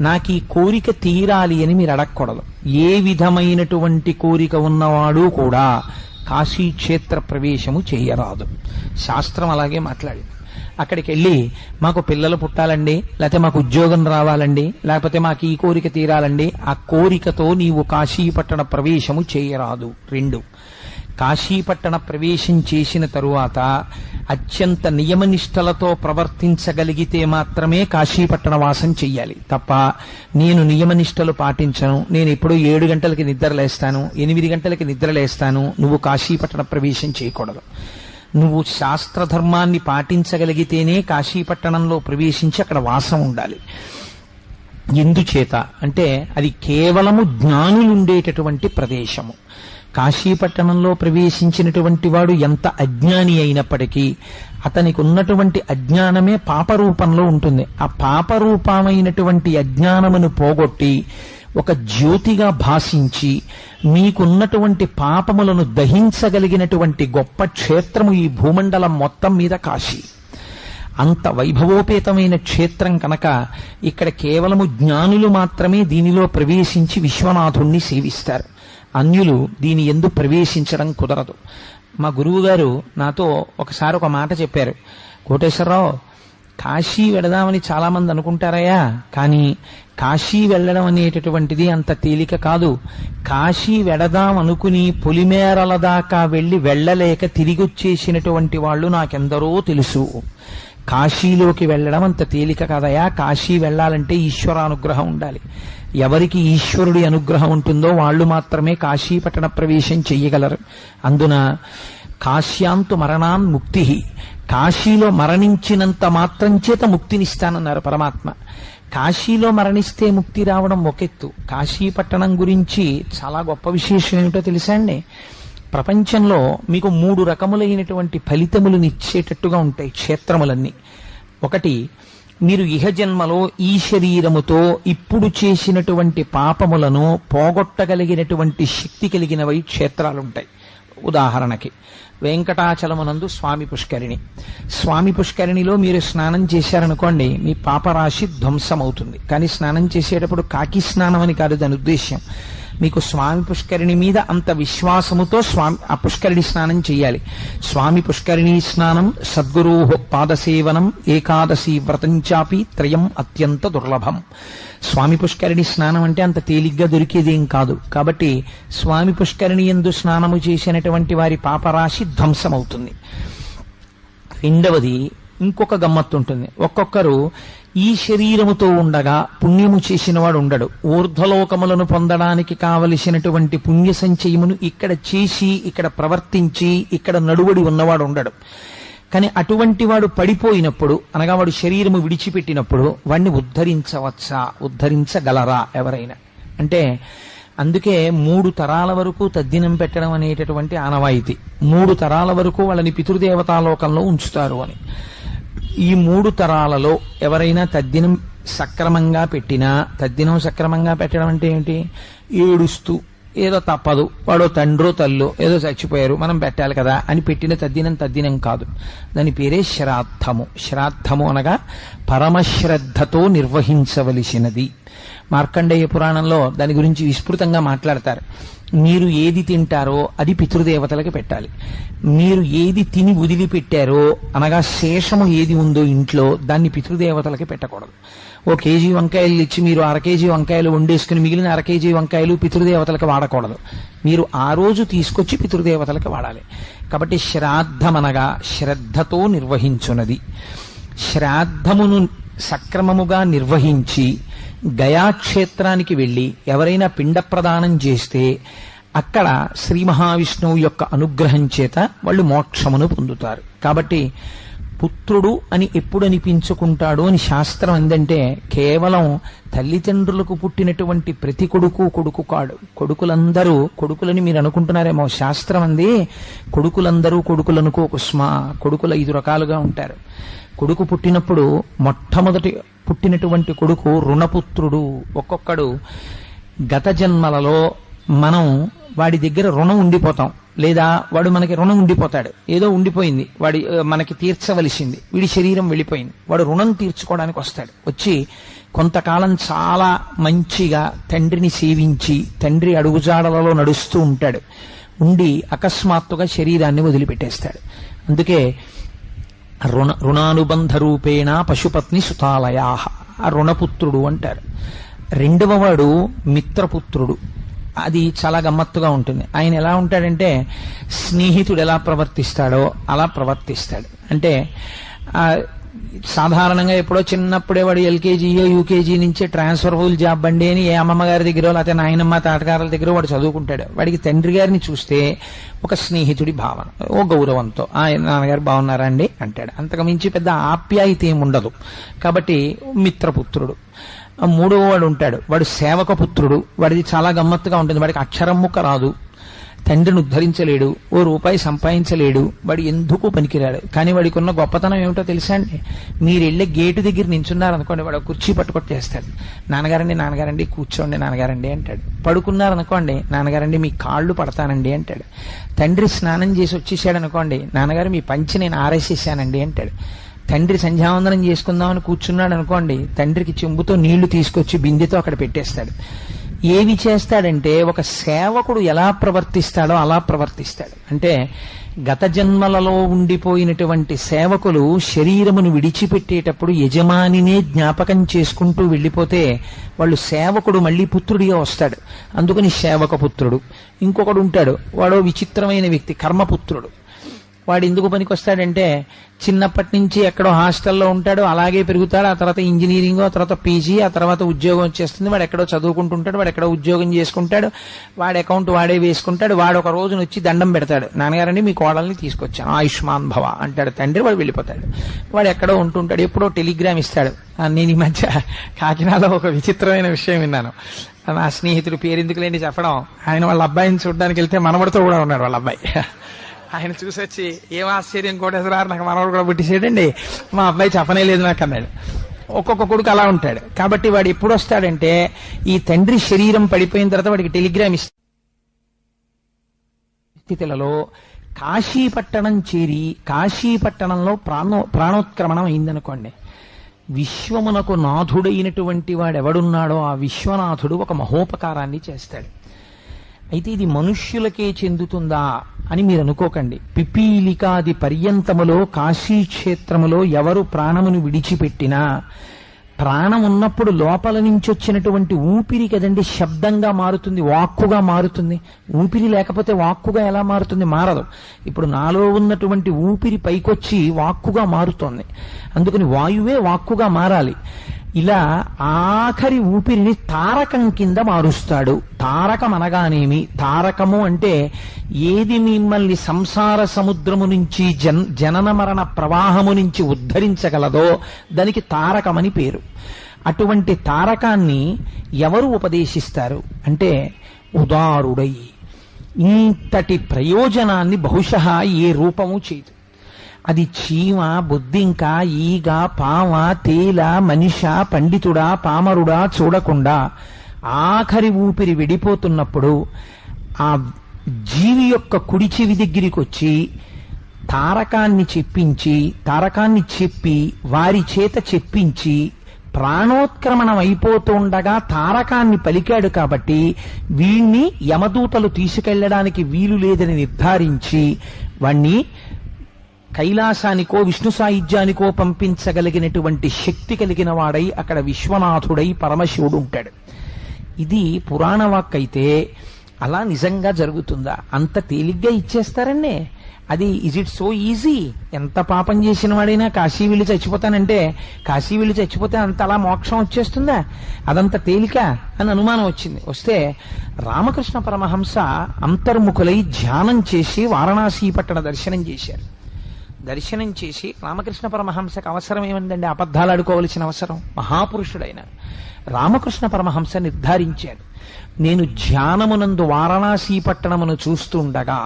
నాకు ఈ కోరిక తీరాలి అని మీరు అడగకూడదు. ఏ విధమైనటువంటి కోరిక ఉన్నవాడు కూడా కాశీ క్షేత్ర ప్రవేశము చేయరాదు. శాస్త్రం అలాగే మాట్లాడింది. అక్కడికి వెళ్ళి మాకు పిల్లలు పుట్టాలండి, లేకపోతే మాకు ఉద్యోగం రావాలండి, లేకపోతే మాకు ఈ కోరిక తీరాలండి, ఆ కోరికతో నీవు కాశీపట్టణ ప్రవేశము చేయరాదు. 2, కాశీపట్టణ ప్రవేశం చేసిన తరువాత అత్యంత నియమనిష్టలతో ప్రవర్తించగలిగితే మాత్రమే కాశీపట్టణ వాసం చెయ్యాలి. తప్ప నేను నియమనిష్టలు పాటించను, నేను ఎప్పుడూ 7 గంటలకి నిద్రలేస్తాను, 8 గంటలకి నిద్రలేస్తాను, నువ్వు కాశీపట్టణ ప్రవేశం చేయకూడదు. నువ్వు శాస్త్రధర్మాన్ని పాటించగలిగితేనే కాశీపట్టణంలో ప్రవేశించి అక్కడ వాసం ఉండాలి. ఎందుచేత అంటే అది కేవలము జ్ఞానులుండేటటువంటి ప్రదేశము. కాశీపట్టణంలో ప్రవేశించినటువంటి వాడు ఎంత అజ్ఞాని అయినప్పటికీ అతనికి ఉన్నటువంటి అజ్ఞానమే పాపరూపంలో ఉంటుంది. ఆ పాపరూపమైనటువంటి అజ్ఞానమును పోగొట్టి ఒక జ్యోతిగా భాషించి మీకున్నటువంటి పాపములను దహించగలిగినటువంటి గొప్ప క్షేత్రము ఈ భూమండలం మొత్తం మీద కాశీ. అంత వైభవోపేతమైన క్షేత్రం కనుక ఇక్కడ కేవలము జ్ఞానులు మాత్రమే దీనిలో ప్రవేశించి విశ్వనాథుణ్ణి సేవిస్తారు. అన్యులు దీని యందు ప్రవేశించడం కుదరదు. మా గురువు గారు నాతో ఒకసారి ఒక మాట చెప్పారు. కోటేశ్వరరావు, కాశీ వెళదామని చాలా మంది అనుకుంటారయ్యా, కానీ కాశీ వెళ్ళడం అనేటటువంటిది అంత తేలిక కాదు. కాశీ వెళదాం అనుకుని పొలిమేరల దాకా వెళ్ళలేక తిరిగి వచ్చేసినటువంటి వాళ్ళు నాకెందరో తెలుసు. కాశీలోకి వెళ్ళడం అంత తేలిక కాదయా. కాశీ వెళ్ళాలంటే ఈశ్వరానుగ్రహం ఉండాలి. ఎవరికి ఈశ్వరుడి అనుగ్రహం ఉంటుందో వాళ్ళు మాత్రమే కాశీపట్టణ ప్రవేశం చెయ్యగలరు. అందున కాశ్యాంతు మరణాన్ ముక్తి, కాశీలో మరణించినంత మాత్రం చేత ముక్తినిస్తానన్నారు పరమాత్మ. కాశీలో మరణిస్తే ముక్తి రావడం ఒకెత్తు. కాశీపట్టణం గురించి చాలా గొప్ప విశేషం ఏమిటో తెలుసా అండి? ప్రపంచంలో మీకు 3 రకములైనటువంటి ఫలితములనిచ్చేటట్టుగా ఉంటాయి క్షేత్రములన్నీ. ఒకటి, మీరు ఇహజన్మలో ఈ శరీరముతో ఇప్పుడు చేసినటువంటి పాపములను పోగొట్టగలిగినటువంటి శక్తి కలిగినవై క్షేత్రాలుంటాయి. ఉదాహరణకి వెంకటాచలమునందు స్వామి పుష్కరిణి. స్వామి పుష్కరిణిలో మీరు స్నానం చేశారనుకోండి, మీ పాపరాశి ధ్వంసమవుతుంది. కానీ స్నానం చేసేటప్పుడు కాకి స్నానం అని కాదు దాని ఉద్దేశ్యం. మీకు స్వామి పుష్కరిణి మీద అంత విశ్వాసముతో ఆ పుష్కరిణి స్నానం చేయాలి. స్వామి పుష్కరిణి స్నానం సద్గురో పాదసేవనం ఏకాదశి వ్రతంచాపి త్రయం అత్యంత దుర్లభం. స్వామి పుష్కరిణి స్నానం అంటే అంత తేలిగ్గా దొరికేదేం కాదు. కాబట్టి స్వామి పుష్కరిణి యందు స్నానము చేసినటువంటి వారి పాపరాశి ధ్వంసమవుతుంది. రెండవది, ఇంకొక గమ్మత్తు ఉంటుంది. ఒక్కొక్కరు ఈ శరీరముతో ఉండగా పుణ్యము చేసిన వాడు ఉండడు. ఊర్ధ్వలోకములను పొందడానికి కావలసినటువంటి పుణ్య సంచయమును ఇక్కడ చేసి ఇక్కడ ప్రవర్తించి ఇక్కడ నడువడి ఉన్నవాడు ఉండడు. కానీ అటువంటి వాడు పడిపోయినప్పుడు, అనగా వాడు శరీరము విడిచిపెట్టినప్పుడు వాడిని ఉద్ధరించవచ్చా, ఉద్ధరించగలరా ఎవరైనా అంటే? అందుకే 3 తరాల వరకు తద్దినం పెట్టడం అనేటటువంటి ఆనవాయితీ. 3 తరాల వరకు వాళ్ళని పితృదేవతాలోకంలో ఉంచుతారు అని. ఈ 3 తరాలలో ఎవరైనా తద్దినం సక్రమంగా పెట్టినా, తద్దినం సక్రమంగా పెట్టడం అంటే ఏంటి? ఏడుస్తూ ఏదో తప్పదు, వాడో తండ్రో తల్లో ఏదో చచ్చిపోయారు మనం పెట్టాలి కదా అని పెట్టిన తద్దినం కాదు. దాని పేరే శ్రాద్ధము. శ్రాద్ధము అనగా పరమశ్రద్ధతో నిర్వహించవలసినది. మార్కండేయ పురాణంలో దాని గురించి విస్తృతంగా మాట్లాడతారు. మీరు ఏది తింటారో అది పితృదేవతలకి పెట్టాలి. మీరు ఏది తిని వదిలిపెట్టారో, అనగా శేషము ఏది ఉందో ఇంట్లో, దాన్ని పితృదేవతలకి పెట్టకూడదు. ఓ కేజీ వంకాయలు ఇచ్చి మీరు 1/2 కేజీ వంకాయలు వండేసుకుని మిగిలిన 1/2 కేజీ వంకాయలు పితృదేవతలకు వాడకూడదు. మీరు ఆ రోజు తీసుకొచ్చి పితృదేవతలకు వాడాలి. కాబట్టి శ్రాద్ధమనగా శ్రద్ధతో నిర్వహించున్నది. శ్రాద్ధమును సక్రమముగా నిర్వహించి గయాక్షేత్రానికి వెళ్లి ఎవరైనా పిండ ప్రదానం చేస్తే అక్కడ శ్రీ మహావిష్ణువు యొక్క అనుగ్రహం చేత వాళ్ళు మోక్షమును పొందుతారు. కాబట్టి పుత్రుడు అని ఎప్పుడు అనిపించుకుంటాడు అని శాస్త్రం ఏందంటే, కేవలం తల్లిదండ్రులకు పుట్టినటువంటి ప్రతి కొడుకు కాడు. కొడుకులందరూ కొడుకులని మీరు అనుకుంటున్నారేమో, శాస్త్రం అంది కొడుకులందరూ కొడుకులనుకో కుస్మా. కొడుకులు 5 రకాలుగా ఉంటారు. కొడుకు పుట్టినప్పుడు మొట్టమొదటి పుట్టినటువంటి కొడుకు రుణపుత్రుడు. ఒక్కొక్కడు గత జన్మలలో మనం వాడి దగ్గర రుణం ఉండిపోతాం, లేదా వాడు మనకి రుణం ఉండిపోతాడు. ఏదో ఉండిపోయింది, వాడి మనకి తీర్చవలసింది, వీడి శరీరం వెళ్ళిపోయింది, వాడు రుణం తీర్చుకోవడానికి వస్తాడు. వచ్చి కొంతకాలం చాలా మంచిగా తండ్రిని సేవించి తండ్రి అడుగుజాడలలో నడుస్తూ ఉంటాడు. ఉండి అకస్మాత్తుగా శరీరాన్ని వదిలిపెట్టేస్తాడు. అందుకే రుణానుబంధ రూపేణ పశుపత్ని సుతాలయా, ఆ రుణపుత్రుడు అంటారు. రెండవ వాడు మిత్రపుత్రుడు. అది చాలా గమ్మత్తుగా ఉంటుంది. ఆయన ఎలా ఉంటాడంటే, స్నేహితుడు ఎలా ప్రవర్తిస్తాడో అలా ప్రవర్తిస్తాడు. అంటే సాధారణంగా ఎప్పుడో చిన్నప్పుడే వాడు ఎల్కేజీయో యూకేజీ నుంచే ట్రాన్స్ఫర్బుల్ జాబ్ బండి అని ఏ అమ్మమ్మ గారి దగ్గర లేకపోతే నాయనమ్మ తాతగారుల దగ్గర వాడు చదువుకుంటాడు. వాడికి తండ్రి గారిని చూస్తే ఒక స్నేహితుడి భావన, ఓ గౌరవంతో ఆయన నాన్నగారు బాగున్నారా అండి అంటాడు. అంతకుమించి పెద్ద ఆప్యాయత ఏమి ఉండదు. కాబట్టి మిత్రపుత్రుడు. మూడవ వాడు ఉంటాడు, వాడు సేవకపుత్రుడు. వాడిది చాలా గమ్మత్తుగా ఉంటుంది. వాడికి అక్షరం ముక్క రాదు, తండ్రిని ఉద్ధరించలేడు, ఓ రూపాయి సంపాదించలేడు, వాడు ఎందుకు పనికిరాడు. కానీ వాడికి ఉన్న గొప్పతనం ఏమిటో తెలుసా అండి? మీరు వెళ్ళే గేటు దగ్గర నించున్నారనుకోండి, వాడు కుర్చీ పట్టుకొట్టేస్తాడు. నాన్నగారండి కూర్చోండి నాన్నగారండి అంటాడు. పడుకున్నారనుకోండి, నాన్నగారండి మీ కాళ్ళు పడతానండి అంటాడు. తండ్రి స్నానం చేసి వచ్చేసాడు అనుకోండి, నాన్నగారు మీ పంచి నేను ఆరేసేసానండి అంటాడు. తండ్రి సంధ్యావందనం చేసుకుందామని కూర్చున్నాడు అనుకోండి, తండ్రికి చెంబుతో నీళ్లు తీసుకొచ్చి బిందెతో అక్కడ పెట్టేస్తాడు. ఏమి చేస్తాడంటే, ఒక సేవకుడు ఎలా ప్రవర్తిస్తాడో అలా ప్రవర్తిస్తాడు. అంటే గత జన్మలలో ఉండిపోయినటువంటి సేవకులు శరీరమును విడిచిపెట్టేటప్పుడు యజమానినే జ్ఞాపకం చేసుకుంటూ వెళ్ళిపోతే వాళ్ళు సేవకుడు మళ్ళీ పుత్రుడిగా వస్తాడు. అందుకని సేవకపుత్రుడు. ఇంకొకడు ఉంటాడు, వాడో విచిత్రమైన వ్యక్తి, కర్మపుత్రుడు. వాడు ఎందుకు పనికి వస్తాడంటే, చిన్నప్పటి నుంచి ఎక్కడో హాస్టల్లో ఉంటాడు, అలాగే పెరుగుతాడు. ఆ తర్వాత ఇంజనీరింగ్, ఆ తర్వాత పీజీ, ఆ తర్వాత ఉద్యోగం వచ్చేస్తుంది. వాడు ఎక్కడో చదువుకుంటుంటాడు, వాడు ఎక్కడో ఉద్యోగం చేసుకుంటాడు, వాడి అకౌంట్ వాడే వేసుకుంటాడు. వాడు ఒక రోజున వచ్చి దండం పెడతాడు, నాన్నగారండి మీ కోడల్ని తీసుకొచ్చాను ఆయుష్మాన్ భవ అంటాడు తండ్రి. వాడు వెళ్ళిపోతాడు. వాడు ఎక్కడో ఉంటుంటాడు, ఎప్పుడో టెలిగ్రామ్ ఇస్తాడు. నేను ఈ మధ్య కాకినాడలో ఒక విచిత్రమైన విషయం విన్నాను. నా స్నేహితుడు పేరు ఎందుకు లేని చెప్పడం, ఆయన వాళ్ళ అబ్బాయిని చూడడానికి వెళ్తే మనవడితో కూడా ఉన్నాడు వాళ్ళ అబ్బాయి. ఆయన చూసి వచ్చి, ఏం ఆశ్చర్యం కోటేశ్వరారు, నాకు మనవాడు కూడా పుట్టిసేయండి, మా అబ్బాయి చెప్పనే లేదు నాకు అన్నాడు. ఒక్కొక్క కొడుకు అలా ఉంటాడు. కాబట్టి వాడు ఎప్పుడు వస్తాడంటే, ఈ తండ్రి శరీరం పడిపోయిన తర్వాత వాడికి టెలిగ్రామ్ స్థితులలో కాశీపట్టణం చేరి, కాశీపట్టణంలో ప్రాణోత్క్రమణం అయిందనుకోండి, విశ్వమునకు నాథుడైనటువంటి వాడెవడున్నాడో ఆ విశ్వనాథుడు ఒక మహోపకారాన్ని చేస్తాడు. అయితే ఇది మనుష్యులకే చెందుతుందా అని మీరు అనుకోకండి. పిపీలికాది పర్యంతములో కాశీక్షేత్రములో ఎవరు ప్రాణమును విడిచిపెట్టినా, ప్రాణం ఉన్నప్పుడు లోపల నుంచి వచ్చినటువంటి ఊపిరి కదండి శబ్దంగా మారుతుంది, వాక్కుగా మారుతుంది. ఊపిరి లేకపోతే వాక్కుగా ఎలా మారుతుంది? మారదు. ఇప్పుడు నాలో ఉన్నటువంటి ఊపిరి పైకొచ్చి వాక్కుగా మారుతోంది. అందుకని వాయువే వాక్కుగా మారాలి. ఇలా ఆఖరి ఊపిరిని తారకం కింద మారుస్తాడు. తారకం అనగానేమి? తారకము అంటే ఏది మిమ్మల్ని సంసార సముద్రము నుంచి జనన మరణ ప్రవాహము నుంచి ఉద్ధరించగలదో దానికి తారకమని పేరు. అటువంటి తారకాన్ని ఎవరు ఉపదేశిస్తారు అంటే, ఉదారుడై. ఇంతటి ప్రయోజనాన్ని బహుశః ఏ రూపము చేయదు. అది చీమ, బొద్దింక, ఈగ, పామ, తేల, మనిష, పండితుడా, పామరుడా చూడకుండా ఆఖరి ఊపిరి విడిపోతున్నప్పుడు ఆ జీవి యొక్క కుడి చెవి దగ్గరికి వచ్చి తారకాన్ని చెప్పి వారి చేత చెప్పించి ప్రాణోత్క్రమణం అయిపోతుండగా తారకాన్ని పలికాడు. కాబట్టి వీణ్ణి యమదూతలు తీసుకెళ్లడానికి వీలు లేదని నిర్ధారించి వాణ్ణి కైలాసానికో విష్ణు సాయుధ్యానికో పంపించగలిగినటువంటి శక్తి కలిగిన వాడై అక్కడ విశ్వనాథుడై పరమశివుడు ఉంటాడు. ఇది పురాణ వాక్కైతే అలా నిజంగా జరుగుతుందా? అంత తేలిగ్గా ఇచ్చేస్తారండి. అది ఇజ్ ఇట్ సో ఈజీ? ఎంత పాపం చేసిన వాడైనా కాశీ వెళ్ళి చచ్చిపోతానంటే, కాశీ వెళ్ళి చచ్చిపోతే అంత అలా మోక్షం వచ్చేస్తుందా? అదంత తేలిక అని అనుమానం వచ్చింది. వస్తే రామకృష్ణ పరమహంస అంతర్ముఖులై ధ్యానం చేసి వారణాసి పట్టణ దర్శనం చేశారు. దర్శనం చేసి రామకృష్ణ పరమహంసకు అవసరం ఏముందండి? అబద్ధాలు ఆడుకోవలసిన అవసరం? మహాపురుషుడైన రామకృష్ణ పరమహంస నిర్ధారించాడు, నేను ధ్యానమునందు వారణాసి పట్టణమును చూస్తుండగా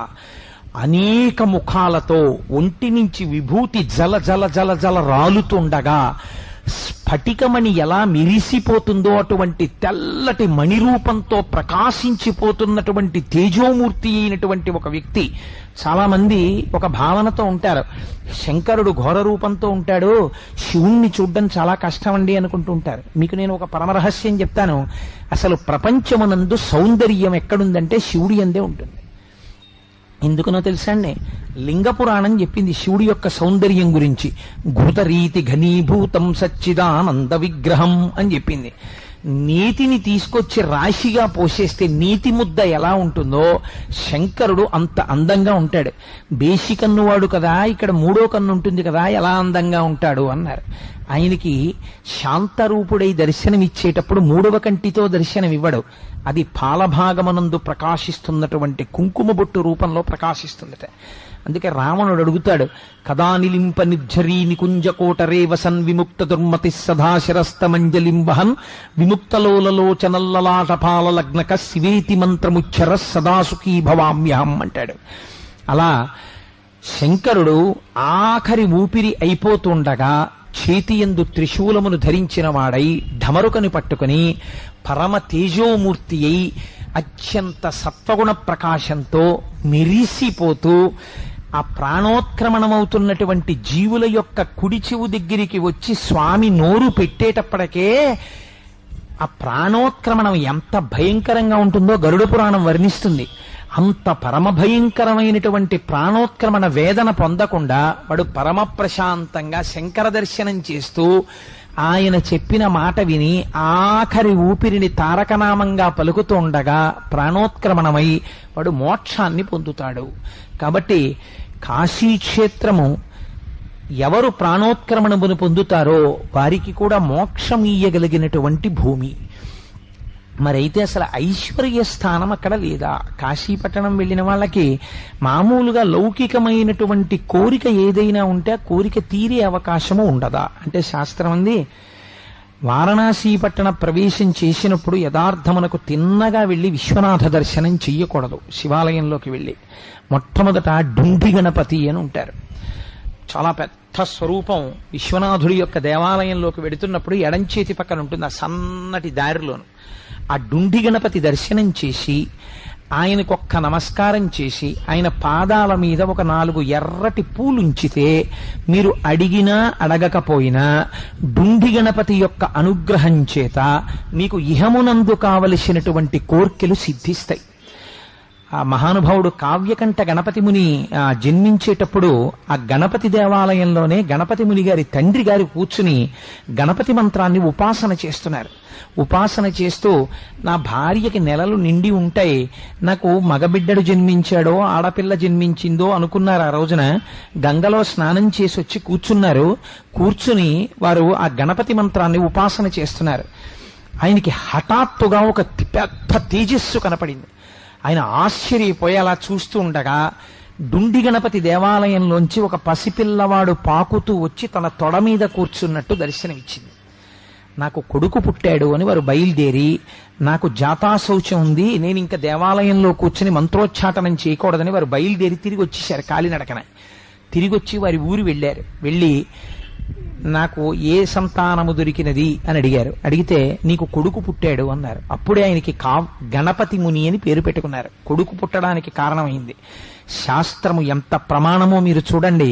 అనేక ముఖాలతో ఒంటి నుంచి విభూతి జల జల జల జల రాలుతుండగా స్ఫటికమణి ఎలా మెరిసిపోతుందో అటువంటి తెల్లటి మణిరూపంతో ప్రకాశించిపోతున్నటువంటి తేజోమూర్తి అయినటువంటి ఒక వ్యక్తి. చాలా మంది ఒక భావనతో ఉంటారు, శంకరుడు ఘోర రూపంతో ఉంటాడు, శివుణ్ణి చూడ్డం చాలా కష్టం అండి అనుకుంటూ ఉంటారు. మీకు నేను ఒక పరమరహస్యం చెప్తాను. అసలు ప్రపంచమునందు సౌందర్యం ఎక్కడుందంటే శివుడి యందే ఉంటుంది. ఎందుకనో తెలుసా అండి? లింగ పురాణం చెప్పింది శివుడి యొక్క సౌందర్యం గురించి. ఘృతరీతి ఘనీభూతం సచ్చిదానంద విగ్రహం అని చెప్పింది. నీతిని తీసుకొచ్చి రాశిగా పోసేస్తే నీతి ముద్ద ఎలా ఉంటుందో శంకరుడు అంత అందంగా ఉంటాడు. బేసి కన్నువాడు కదా, ఇక్కడ మూడో కన్ను ఉంటుంది కదా, ఎలా అందంగా ఉంటాడు అన్నారు. ఆయనకి శాంతరూపుడై దర్శనమిచ్చేటప్పుడు మూడవ కంటితో దర్శనమివ్వడు, అది పాలభాగమనందు ప్రకాశిస్తున్నటువంటి కుంకుమ బొట్టు రూపంలో ప్రకాశిస్తుందట. అందుకే రావణుడు అడుగుతాడు, కదా నిలింప నిర్ఝరీ నికుంజకోటరే వసన్ విముక్త దుర్మతి సదాశిరస్తమంజలిం వహన్ విముక్తలోలలోచనల్లలాటపాల లగ్నక శివేతి మంత్రముచ్చర సదాసుఖీ భవామ్యహం అంటాడు. అలా శంకరుడు ఆఖరి ఊపిరి అయిపోతుండగా చేతియందు త్రిశూలమును ధరించిన వాడై ఢమరుకని పట్టుకుని పరమ తేజోమూర్తి అయి అత్యంత సత్వగుణ ప్రకాశంతో మెరిసిపోతూ ఆ ప్రాణోత్క్రమణమవుతున్నటువంటి జీవుల యొక్క కుడి చెవు దగ్గరికి వచ్చి స్వామి నోరు పెట్టేటప్పటికే ఆ ప్రాణోత్క్రమణం ఎంత భయంకరంగా ఉంటుందో గరుడ పురాణం వర్ణిస్తుంది. అంత పరమ భయంకరమైనటువంటి ప్రాణోత్క్రమణ వేదన పొందకుండా వాడు పరమ ప్రశాంతంగా శంకర దర్శనం చేస్తూ ఆయన చెప్పిన మాట విని ఆఖరి ఊపిరిని తారకనామంగా పలుకుతూ ఉండగా ప్రాణోత్క్రమణమై వాడు మోక్షాన్ని పొందుతాడు. కాబట్టి కాశీక్షేత్రము ఎవరు ప్రాణోత్క్రమణమును పొందుతారో వారికి కూడా మోక్షం ఇయ్యగలిగినటువంటి భూమి. మరైతే అసలు ఐశ్వర్య స్థానం అక్కడ లేదా? కాశీపట్టణం వెళ్ళిన వాళ్ళకి మామూలుగా లౌకికమైనటువంటి కోరిక ఏదైనా ఉంటే ఆ కోరిక తీరే అవకాశము ఉండదా అంటే శాస్త్రం అంది, వారణాసి పట్టణ ప్రవేశం చేసినప్పుడు యథార్థమునకు తిన్నగా వెళ్లి విశ్వనాథ దర్శనం చెయ్యకూడదు. శివాలయంలోకి వెళ్లి మొట్టమొదట డుండి గణపతి అని ఉంటారు, చాలా పెద్ద స్వరూపం. విశ్వనాథుడి యొక్క దేవాలయంలోకి వెడుతున్నప్పుడు ఎడంచేతి పక్కన ఉంటుంది, ఆ సన్నటి దారిలోను. ఆ డుండి గణపతి దర్శనం చేసి ఆయనకొక్క నమస్కారం చేసి ఆయన పాదాల మీద ఒక 4 ఎర్రటి పూలుంచితే మీరు అడిగినా అడగకపోయినా డుండి గణపతి యొక్క అనుగ్రహం చేత మీకు ఇహమునందు కావలసినటువంటి కోర్కెలు సిద్ధిస్తాయి. ఆ మహానుభావుడు కావ్యకంఠ గణపతి ముని జన్మించేటప్పుడు ఆ గణపతి దేవాలయంలోనే గణపతి ముని గారి తండ్రి గారు కూర్చుని గణపతి మంత్రాన్ని ఉపాసన చేస్తున్నారు. ఉపాసన చేస్తూ నా భార్యకి నెలలు నిండి ఉంటాయి, నాకు మగబిడ్డడు జన్మించాడో ఆడపిల్ల జన్మించిందో అనుకున్నారు. ఆ రోజున గంగలో స్నానం చేసి వచ్చి కూర్చున్నారు. కూర్చుని వారు ఆ గణపతి మంత్రాన్ని ఉపాసన చేస్తున్నారు. ఆయనకి హఠాత్తుగా ఒక పెద్ద తేజస్సు కనపడింది. ఆయన ఆశ్చర్యపోయి అలా చూస్తూ ఉండగా డుండి గణపతి దేవాలయంలోంచి ఒక పసిపిల్లవాడు పాకుతూ వచ్చి తన తొడ మీద కూర్చున్నట్టు దర్శనమిచ్చింది. నాకు కొడుకు పుట్టాడు అని వారు బయలుదేరి, నాకు జాతాశౌచం ఉంది, నేను ఇంకా దేవాలయంలో కూర్చుని మంత్రోచ్చాటనం చేయకూడదని వారు బయలుదేరి తిరిగి వచ్చేసారు. కాలినడకన తిరిగి వచ్చి వారి ఊరు వెళ్ళారు. వెళ్ళి నాకు ఏ సంతానము దొరికినది అని అడిగారు. అడిగితే నీకు కొడుకు పుట్టాడు అన్నారు. అప్పుడే ఆయనకి గణపతి ముని అని పేరు పెట్టుకున్నారు. కొడుకు పుట్టడానికి కారణమైంది. శాస్త్రము ఎంత ప్రమాణమో మీరు చూడండి.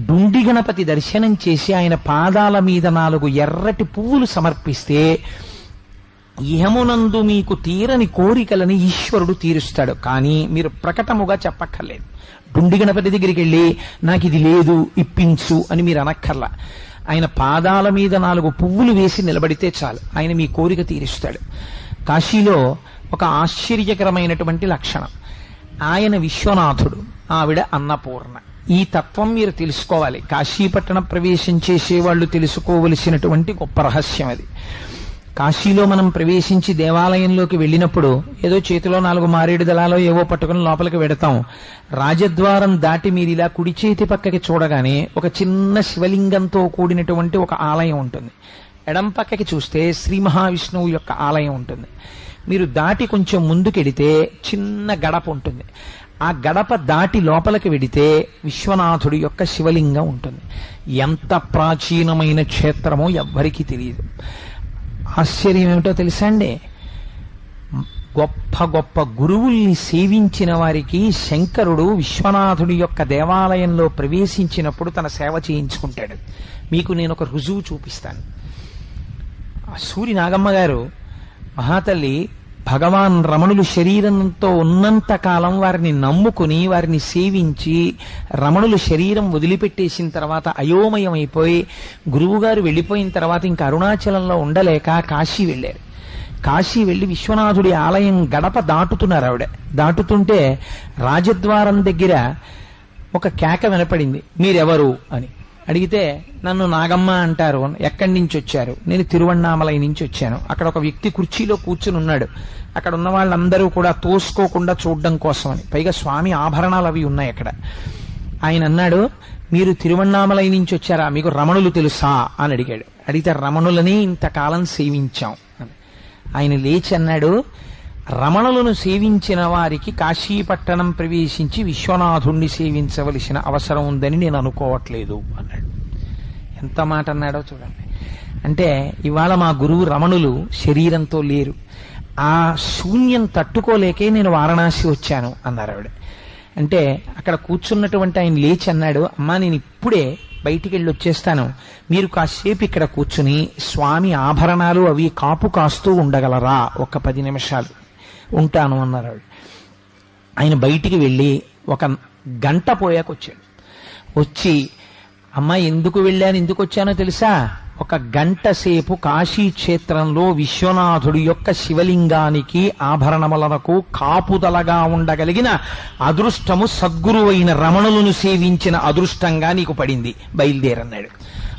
డుండి గణపతి దర్శనం చేసి ఆయన పాదాల మీద 4 ఎర్రటి పువ్వులు సమర్పిస్తే ఇహమునందు మీకు తీరని కోరికలని ఈశ్వరుడు తీరుస్తాడు. కానీ మీరు ప్రకటముగా చెప్పక్కర్లేదు. డుండి గణపతి దగ్గరికి వెళ్ళి నాకు ఇది లేదు ఇప్పించు అని మీరు అనక్కర్లా. ఆయన పాదాల మీద 4 పువ్వులు వేసి నిలబడితే చాలు, ఆయన మీ కోరిక తీరుస్తాడు. కాశీలో ఒక ఆశ్చర్యకరమైనటువంటి లక్షణం, ఆయన విశ్వనాథుడు, ఆవిడ అన్నపూర్ణ. ఈ తత్వం మీరు తెలుసుకోవాలి. కాశీపట్టణ ప్రవేశం చేసేవాళ్లు తెలుసుకోవలసినటువంటి గొప్ప రహస్యం అది. కాశీలో మనం ప్రవేశించి దేవాలయంలోకి వెళ్ళినప్పుడు ఏదో చేతిలో 4 మారేడు దళాలో ఏవో పట్టుకుని లోపలికి వెడతాం. రాజద్వారం దాటి మీరు ఇలా కుడి చేతి పక్కకి చూడగానే ఒక చిన్న శివలింగంతో కూడినటువంటి ఒక ఆలయం ఉంటుంది. ఎడం పక్కకి చూస్తే శ్రీ మహావిష్ణువు యొక్క ఆలయం ఉంటుంది. మీరు దాటి కొంచెం ముందుకెడితే చిన్న గడప ఉంటుంది. ఆ గడప దాటి లోపలికి వెడితే విశ్వనాథుడి యొక్క శివలింగం ఉంటుంది. ఎంత ప్రాచీనమైన క్షేత్రమో ఎవ్వరికీ తెలియదు. ఆశ్చర్యం ఏమిటో తెలుసా అండి? గొప్ప గొప్ప గురువుల్ని సేవించిన వారికి శంకరుడు విశ్వనాథుడి యొక్క దేవాలయంలో ప్రవేశించినప్పుడు తన సేవ చేయించుకుంటాడు. మీకు నేను ఒక రుజువు చూపిస్తాను. సూరి నాగమ్మ గారు మహాతల్లి భగవాన్ రమణులు శరీరంతో ఉన్నంత కాలం వారిని నమ్ముకుని వారిని సేవించి రమణులు శరీరం వదిలిపెట్టేసిన తర్వాత అయోమయం అయిపోయి గురువుగారు వెళ్ళిపోయిన తర్వాత ఇంకా అరుణాచలంలో ఉండలేక కాశీ వెళ్ళారు. కాశీ వెళ్లి విశ్వనాథుడి ఆలయం గడప దాటుతున్నారు. ఆవిడ దాటుతుంటే రాజద్వారం దగ్గర ఒక కేక వినపడింది, మీరెవరు అని. అడిగితే నన్ను నాగమ్మ అంటారు. ఎక్కడి నుంచి వచ్చారు? నేను తిరువణ్ణామలై నుంచి వచ్చాను. అక్కడ ఒక వ్యక్తి కుర్చీలో కూర్చుని ఉన్నాడు. అక్కడ ఉన్న వాళ్ళందరూ కూడా తోసుకోకుండా చూడడం కోసమని, పైగా స్వామి ఆభరణాలు అవి ఉన్నాయి అక్కడ. ఆయన అన్నాడు, మీరు తిరువణ్ణామలై నుంచి వచ్చారా, మీకు రమణులు తెలుసా అని అడిగాడు. అడిగితే రమణులని ఇంతకాలం సేవించాం అని. ఆయన లేచి అన్నాడు, రమణులను సేవించిన వారికి కాశీపట్టణం ప్రవేశించి విశ్వనాథుణ్ణి సేవించవలసిన అవసరం ఉందని నేను అనుకోవట్లేదు అన్నాడు. ఎంత మాట అన్నాడో చూడండి. అంటే ఇవాళ మా గురువు రమణులు శరీరంతో లేరు. ఆ శూన్యం తట్టుకోలేకే నేను వారణాసి వచ్చాను అన్నారు ఆవిడ. అంటే అక్కడ కూర్చున్నటువంటి ఆయన లేచి అన్నాడు, అమ్మా నేను ఇప్పుడే బయటికి వెళ్ళి వచ్చేస్తాను, మీరు కాసేపు ఇక్కడ కూర్చుని స్వామి ఆభరణాలు అవి కాపు కాస్తూ ఉండగలరా, ఒక 10 నిమిషాలు ఉంటాను అన్నారు ఆవిడ. ఆయన బయటికి వెళ్ళి 1 గంట పోయాక వచ్చాడు. వచ్చి అమ్మా ఎందుకు వెళ్ళాను ఎందుకు వచ్చానో తెలుసా, 1 గంట సేపు కాశీ క్షేత్రంలో విశ్వనాథుడి యొక్క శివలింగానికి ఆభరణములకు కాపుదలగా ఉండగలిగిన అదృష్టము సద్గురువైన రమణులను సేవించిన అదృష్టంగా నీకు పడింది, బయలుదేరన్నాడు.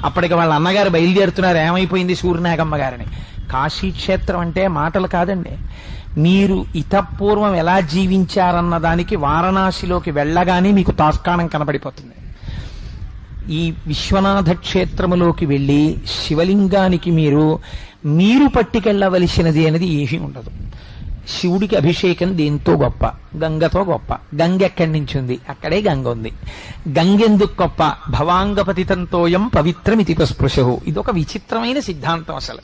అప్పటికి వాళ్ళ అన్నగారు బయలుదేరుతున్నారు. ఏమైపోయింది సూర్యనాగమ్మ గారిని. కాశీ క్షేత్రం అంటే మాటలు కాదండి. మీరు ఇతపూర్వం ఎలా జీవించారన్న దానికి వారణాసిలోకి వెళ్ళగానే మీకు తాస్కాణం కనబడిపోతుంది. ఈ విశ్వనాథ క్షేత్రములోకి వెళ్ళి శివలింగానికి మీరు పట్టుకెళ్లవలసినది అనేది ఏమీ ఉండదు. శివుడికి అభిషేకం దేంతో గొప్ప, గంగతో గొప్ప. గంగ ఎక్కడి నుంచి ఉంది? అక్కడే గంగ ఉంది. గంగెందుకు గొప్ప? భవాంగపతితంతోయం పవిత్రమితి స్పృశు. ఇదొక విచిత్రమైన సిద్ధాంతం. అసలు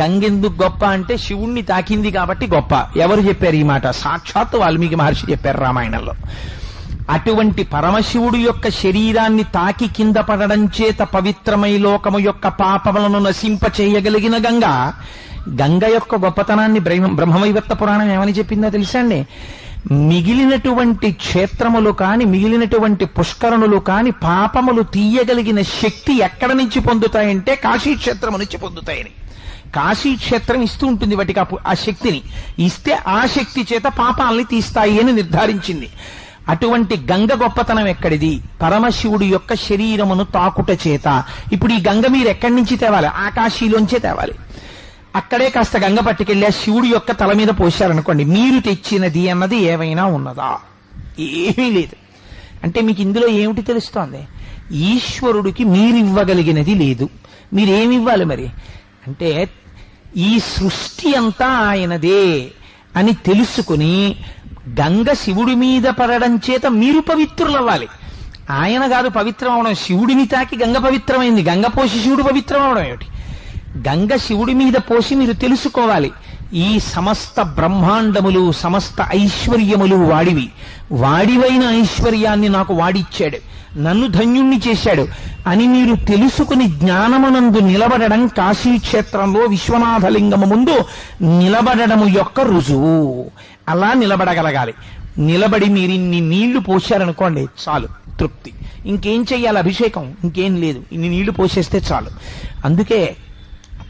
గంగెందుకు గొప్ప అంటే శివుణ్ణి తాకింది కాబట్టి గొప్ప. ఎవరు చెప్పారు ఈ మాట? సాక్షాత్ వాల్మీకి మహర్షి చెప్పారు రామాయణంలో. అటువంటి పరమశివుడు యొక్క శరీరాన్ని తాకి కింద పడడం చేత పవిత్రమై లోకము యొక్క పాపములను నశింపచేయగలిగిన గంగ యొక్క గొప్పతనాన్ని బ్రహ్మవైవర్త పురాణం ఏమని చెప్పిందో తెలుసా అండి? మిగిలినటువంటి క్షేత్రములు కాని మిగిలినటువంటి పుష్కరణులు కాని పాపములు తీయగలిగిన శక్తి ఎక్కడ నుంచి పొందుతాయంటే కాశీక్షేత్రము నుంచి పొందుతాయని. కాశీక్షేత్రం ఇస్తూ ఉంటుంది వాటికి ఆ శక్తిని. ఇస్తే ఆ శక్తి చేత పాపాలని తీస్తాయి అని నిర్ధారించింది. అటువంటి గంగ గొప్పతనం ఎక్కడిది? పరమశివుడి యొక్క శరీరమును తాకుట చేత. ఇప్పుడు ఈ గంగ మీరు ఎక్కడి నుంచి తేవాలి? ఆకాశీలోంచే తేవాలి. అక్కడే కాస్త గంగ పట్టుకెళ్ళి ఆ శివుడి యొక్క తల మీద పోశారనుకోండి, మీరు తెచ్చినది అన్నది ఏమైనా ఉన్నదా? ఏమీ లేదు. అంటే మీకు ఇందులో ఏమిటి తెలుస్తోంది? ఈశ్వరుడికి మీరివ్వగలిగినది లేదు. మీరేమివ్వాలి మరి అంటే, ఈ సృష్టి అంతా ఆయనదే అని తెలుసుకుని గంగ శివుడి మీద పడడం చేత మీరు పవిత్రులవ్వాలి. ఆయన కాదు పవిత్రం అవడం. శివుడిని తాకి గంగ పవిత్రమైంది. గంగ పోసి శివుడు పవిత్రం అవడం ఏమిటి? గంగ శివుడి మీద పోసి మీరు తెలుసుకోవాలి, ఈ సమస్త బ్రహ్మాండములు సమస్త ఐశ్వర్యములు వాడివైన ఐశ్వర్యాన్ని నాకు వాడిచ్చాడు, నన్ను ధన్యుణ్ణి చేశాడు అని మీరు తెలుసుకుని జ్ఞానమునందు నిలబడడం కాశీక్షేత్రంలో విశ్వనాథలింగము ముందు నిలబడము యొక్క రుజువు. అలా నిలబడగలగాలి. నిలబడి మీరిన్ని నీళ్లు పోశారనుకోండి చాలు, తృప్తి. ఇంకేం చెయ్యాలి? అభిషేకం ఇంకేం లేదు, ఇన్ని నీళ్లు పోసేస్తే చాలు. అందుకే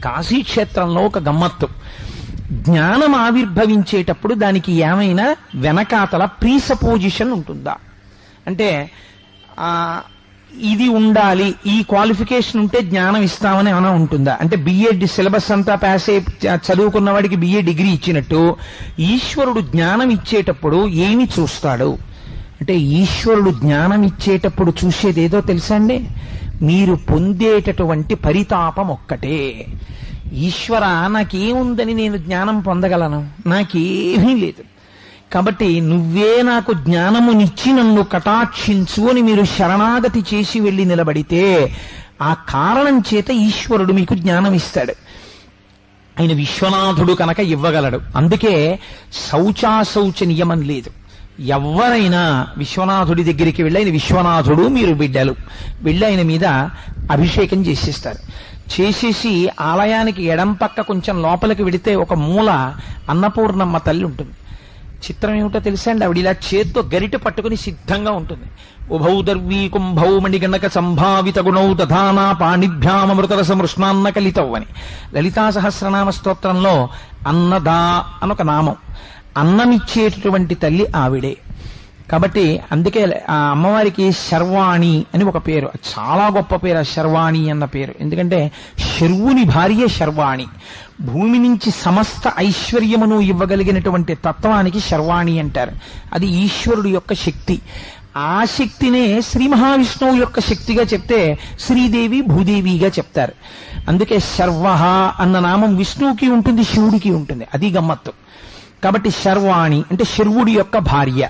కాశీక్షేత్రంలో ఒక గమ్మత్తు. జ్ఞానం ఆవిర్భవించేటప్పుడు దానికి ఏమైనా వెనకాతల ప్రీసపోజిషన్ ఉంటుందా? అంటే ఇది ఉండాలి, ఈ క్వాలిఫికేషన్ ఉంటే జ్ఞానం ఇస్తామని ఏమైనా ఉంటుందా? అంటే బిఏ సిలబస్ అంతా పాస్ అయి చదువుకున్న వాడికి బిఏ డిగ్రీ ఇచ్చినట్టు ఈశ్వరుడు జ్ఞానం ఇచ్చేటప్పుడు ఏమి చూస్తాడు అంటే, ఈశ్వరుడు జ్ఞానం ఇచ్చేటప్పుడు చూసేది ఏదో తెలుసా అండి? మీరు పొందేటటువంటి పరితాపం ఒక్కటే. ఈశ్వర, నాకేముందని నేను జ్ఞానం పొందగలను? నాకేమీ లేదు, కాబట్టి నువ్వే నాకు జ్ఞానమునిచ్చి నన్ను కటాక్షించు అని మీరు శరణాగతి చేసి వెళ్లి నిలబడితే ఆ కారణం చేత ఈశ్వరుడు మీకు జ్ఞానం ఇస్తాడు. ఆయన విశ్వనాథుడు కనుక ఇవ్వగలడు. అందుకే శౌచాశౌచ నియమం లేదు. ఎవరైనా విశ్వనాథుడి దగ్గరికి వెళ్ళి, ఆయన విశ్వనాథుడు, మీరు బిడ్డలు వెళ్ళి ఆయన మీద అభిషేకం చేసేస్తారు. చేసేసి ఆలయానికి ఎడం పక్క కొంచెం లోపలికి వెడితే ఒక మూల అన్నపూర్ణమ్మ తల్లి ఉంటుంది. చిత్రం ఏమిటో తెలుసా అండి? ఆవిడ ఇలా చేత్తో గరిట పట్టుకుని సిద్ధంగా ఉంటుంది. ఉభౌ దర్వీ కుంభౌ మణిగణక సంభావిత గుణౌ దధానా పాణిభ్యామృతరస మృష్ణాన్న కలితౌ అని లలితా సహస్రనామ స్తోత్రంలో అన్నదా అనొక నామం. అన్నమిచ్చేటటువంటి తల్లి ఆవిడే. కాబట్టి అందుకే ఆ అమ్మవారికి శర్వాణి అని ఒక పేరు. చాలా గొప్ప పేరు ఆ శర్వాణి అన్న పేరు. ఎందుకంటే శర్వుని భార్య శర్వాణి. భూమి నుంచి సమస్త ఐశ్వర్యమును ఇవ్వగలిగినటువంటి తత్వానికి శర్వాణి అంటారు. అది ఈశ్వరుడు యొక్క శక్తి. ఆ శక్తినే శ్రీ మహావిష్ణువు యొక్క శక్తిగా చెప్తే శ్రీదేవి భూదేవిగా చెప్తారు. అందుకే శర్వ అన్న నామం విష్ణువుకి ఉంటుంది, శివుడికి ఉంటుంది. అది గమ్మత్తు. కాబట్టి శర్వాణి అంటే శర్వుడి యొక్క భార్య.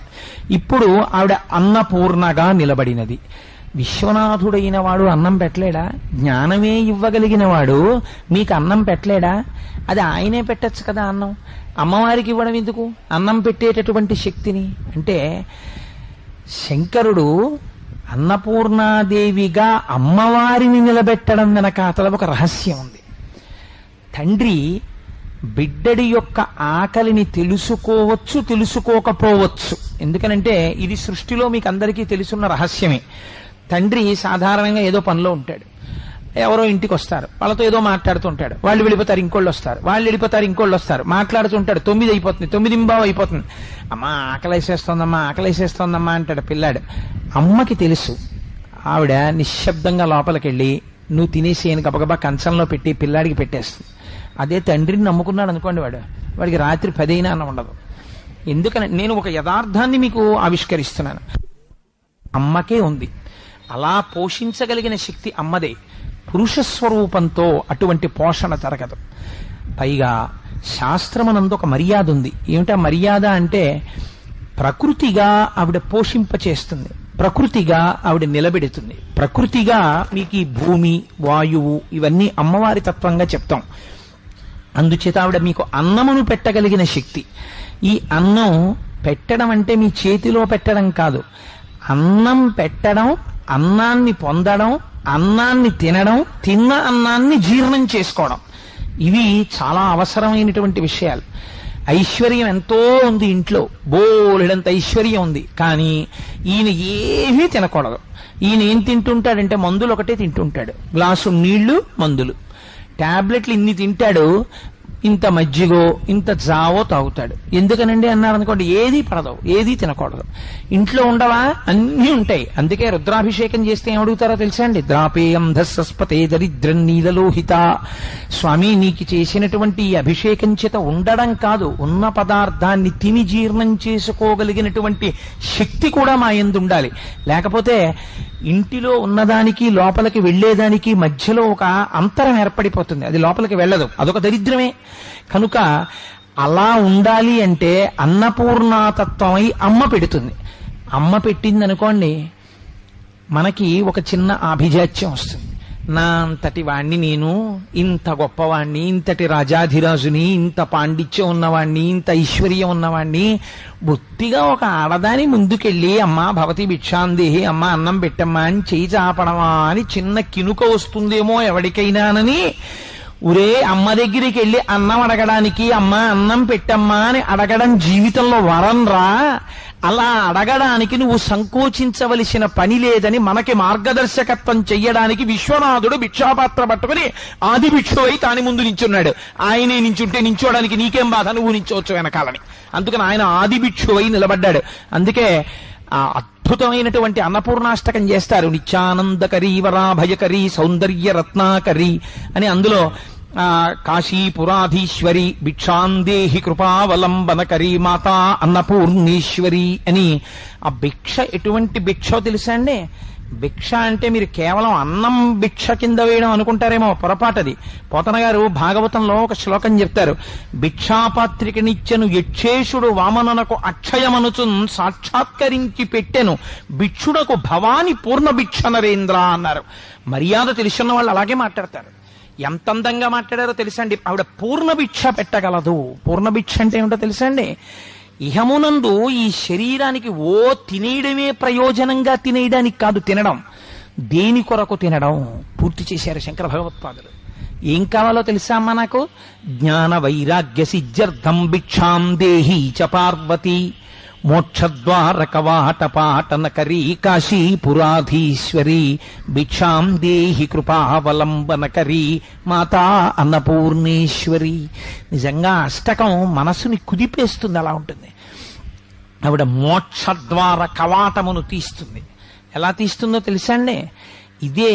ఇప్పుడు ఆవిడ అన్నపూర్ణగా నిలబడినది. విశ్వనాథుడైన వాడు అన్నం పెట్టలేడా? జ్ఞానమే ఇవ్వగలిగిన వాడు మీకు అన్నం పెట్టలేడా? అది ఆయనే పెట్టచ్చు కదా అన్నం. అమ్మవారికి ఇవ్వడం ఎందుకు అన్నం పెట్టేటటువంటి శక్తిని? అంటే శంకరుడు అన్నపూర్ణాదేవిగా అమ్మవారిని నిలబెట్టడం వెనక అతల ఒక రహస్యం ఉంది. తండ్రి బిడ్డడి యొక్క ఆకలిని తెలుసుకోవచ్చు, తెలుసుకోకపోవచ్చు. ఎందుకనంటే ఇది సృష్టిలో మీకు అందరికీ తెలుసున్న రహస్యమే. తండ్రి సాధారణంగా ఏదో పనిలో ఉంటాడు, ఎవరో ఇంటికి వస్తారు, వాళ్ళతో ఏదో మాట్లాడుతుంటాడు, వాళ్ళు వెళ్ళిపోతారు, ఇంకోళ్ళు వస్తారు, వాళ్ళు వెళ్ళిపోతారు, ఇంకోళ్ళు వస్తారు, మాట్లాడుతుంటాడు. 9 అయిపోతుంది, 9:15 అయిపోతుంది. అమ్మా ఆకలేసేస్తోందమ్మా, ఆకలేసేస్తోందమ్మా అంటాడు పిల్లాడు. అమ్మకి తెలుసు. ఆవిడ నిశ్శబ్దంగా లోపలికెళ్ళి నువ్వు తినేసేయని గబగబా కంచంలో పెట్టి పిల్లాడికి పెట్టేస్తుంది. అదే తండ్రిని నమ్ముకున్నాడు అనుకోండి, వాడికి రాత్రి 10 అయినా అన్నం ఉండదు. ఎందుకని నేను ఒక యథార్థాన్ని మీకు ఆవిష్కరిస్తున్నాను. అమ్మకే ఉంది. అలా పోషించగలిగిన శక్తి అమ్మదే. పురుష స్వరూపంతో అటువంటి పోషణ జరగదు. పైగా శాస్త్రమనందు ఒక మర్యాద ఉంది. ఏమిటా మర్యాద అంటే, ప్రకృతిగా ఆవిడ పోషింపచేస్తుంది, ప్రకృతిగా ఆవిడ నిలబెడుతుంది. ప్రకృతిగా మీకు ఈ భూమి, వాయువు ఇవన్నీ అమ్మవారి తత్వంగా చెప్తాం. అందుచేత ఆవిడ మీకు అన్నమును పెట్టగలిగిన శక్తి. ఈ అన్నం పెట్టడం అంటే మీ చేతిలో పెట్టడం కాదు. అన్నం పెట్టడం, అన్నాన్ని పొందడం, అన్నాన్ని తినడం, తిన్న అన్నాన్ని జీర్ణం చేసుకోవడం, ఇవి చాలా అవసరమైనటువంటి విషయాలు. ఐశ్వర్యం ఎంతో ఉంది ఇంట్లో, బోలెడంత ఐశ్వర్యం ఉంది. కానీ ఈయన ఏమీ తినకూడదు. ఈయన ఏం తింటుంటాడంటే మందులు ఒకటే తింటుంటాడు. గ్లాసు నీళ్లు, మందులు, టాబ్లెట్లు ఇన్ని తింటాడు. ఇంత మజ్జిగో ఇంత జావో తాగుతాడు. ఎందుకనండి అన్నారు అనుకోండి, ఏది పడదు, ఏది తినకూడదు. ఇంట్లో ఉండవా? అన్నీ ఉంటాయి. అందుకే రుద్రాభిషేకం చేస్తే ఏమడుగుతారో తెలుసా అండి? ద్రాపేయం ధస్సస్పతే దరిద్రం నీలలోహిత. స్వామి, నీకు చేసినటువంటి ఈ అభిషేకం చేత ఉండడం కాదు, ఉన్న పదార్థాన్ని తిని జీర్ణం చేసుకోగలిగినటువంటి శక్తి కూడా మా యందు ఉండాలి. లేకపోతే ఇంటిలో ఉన్నదానికి లోపలికి వెళ్లేదానికి మధ్యలో ఒక అంతరం ఏర్పడిపోతుంది, అది లోపలికి వెళ్ళదు, అదొక దరిద్రమే. కనుక అలా ఉండాలి అంటే అన్నపూర్ణాతత్వమై అమ్మ పెడుతుంది. అమ్మ పెట్టింది అనుకోండి, మనకి ఒక చిన్న ఆభిజాత్యం వస్తుంది. నా అంతటి వాణ్ణి నేను, ఇంత గొప్పవాణ్ణి, ఇంతటి రాజాధిరాజుని, ఇంత పాండిత్యం ఉన్నవాణ్ణి, ఇంత ఐశ్వర్యం ఉన్నవాణ్ణి, బొత్తిగా ఒక ఆడదాని ముందుకెళ్ళి అమ్మా భవతి భిక్షాందేహి, అమ్మ అన్నం పెట్టమ్మా అని చేయి చాపడమా అని చిన్న కినుక వస్తుందేమో ఎవరికైనానని ఒరే అమ్మ దగ్గరికి వెళ్ళి అన్నం అడగడానికి అమ్మ అన్నం పెట్టమ్మా అని అడగడం జీవితంలో వరం రా, అలా అడగడానికి నువ్వు సంకోచించవలసిన పని లేదని మనకి మార్గదర్శకత్వం చెయ్యడానికి విశ్వనాథుడు భిక్షాపాత్ర పట్టుకుని ఆది భిక్షువై తాని ముందు నించున్నాడు. ఆయనే నించుంటే నించోడానికి నీకేం బాధ, నువ్వు నించోవచ్చు వెనకాలని. అందుకని ఆయన ఆది భిక్షువై నిలబడ్డాడు. అందుకే ఆ అద్భుతమైనటువంటి అన్నపూర్ణాష్టకం చేస్తారు. నిత్యానందకరీ వరాభయకరీ సౌందర్య రత్నాకరీ అని. అందులో కాశీపురాధీశ్వరి భిక్షాందేహి కృపావలంబనకరీ మాతా అన్నపూర్ణేశ్వరి అని. ఆ భిక్ష ఎటువంటి భిక్షో తెలుసా అండి? భిక్ష అంటే మీరు కేవలం అన్నం భిక్ష కింద వేయడం అనుకుంటారేమో, పొరపాటది. పోతన గారు భాగవతంలో ఒక శ్లోకం చెప్తారు. భిక్షాపాత్రికనిచ్చెను యక్షేషుడు వామననకు అక్షయమనుచు సాక్షాత్కరించి పెట్టెను భిక్షుడకు భవాని పూర్ణ భిక్ష నరేంద్ర అన్నారు. మర్యాద తెలుసున్న వాళ్ళు అలాగే మాట్లాడతారు. ఎంత అందంగా మాట్లాడారో తెలుసండి. ఆవిడ పూర్ణ భిక్ష పెట్టగలదు. పూర్ణ భిక్ష అంటే ఏమిటో తెలుసండి? ఇహమునందు ఈ శరీరానికి తినేయడమే ప్రయోజనంగా తినేయడానికి కాదు, తినడం దేని కొరకు తినడం పూర్తి చేశారు శంకర భగవత్పాదులు. ఏం కావాలో తెలుసా అమ్మా నాకు? జ్ఞాన వైరాగ్య సిద్ధ్యర్థం భిక్షాం దేహి చ పార్వతి మోక్షద్వార కవాటపాటనకరీ కాశీపురాధీశ్వరి భిక్షాం దేహి కృపావలంబనకరీ మాతా అన్నపూర్ణేశ్వరి. నిజంగా అష్టకం మనసుని కుదిపేస్తుంది. అలా ఉంటుంది. ఆవిడ మోక్షద్వార కవాటమును తీస్తుంది. ఎలా తీస్తుందో తెలుసా అండి? ఇదే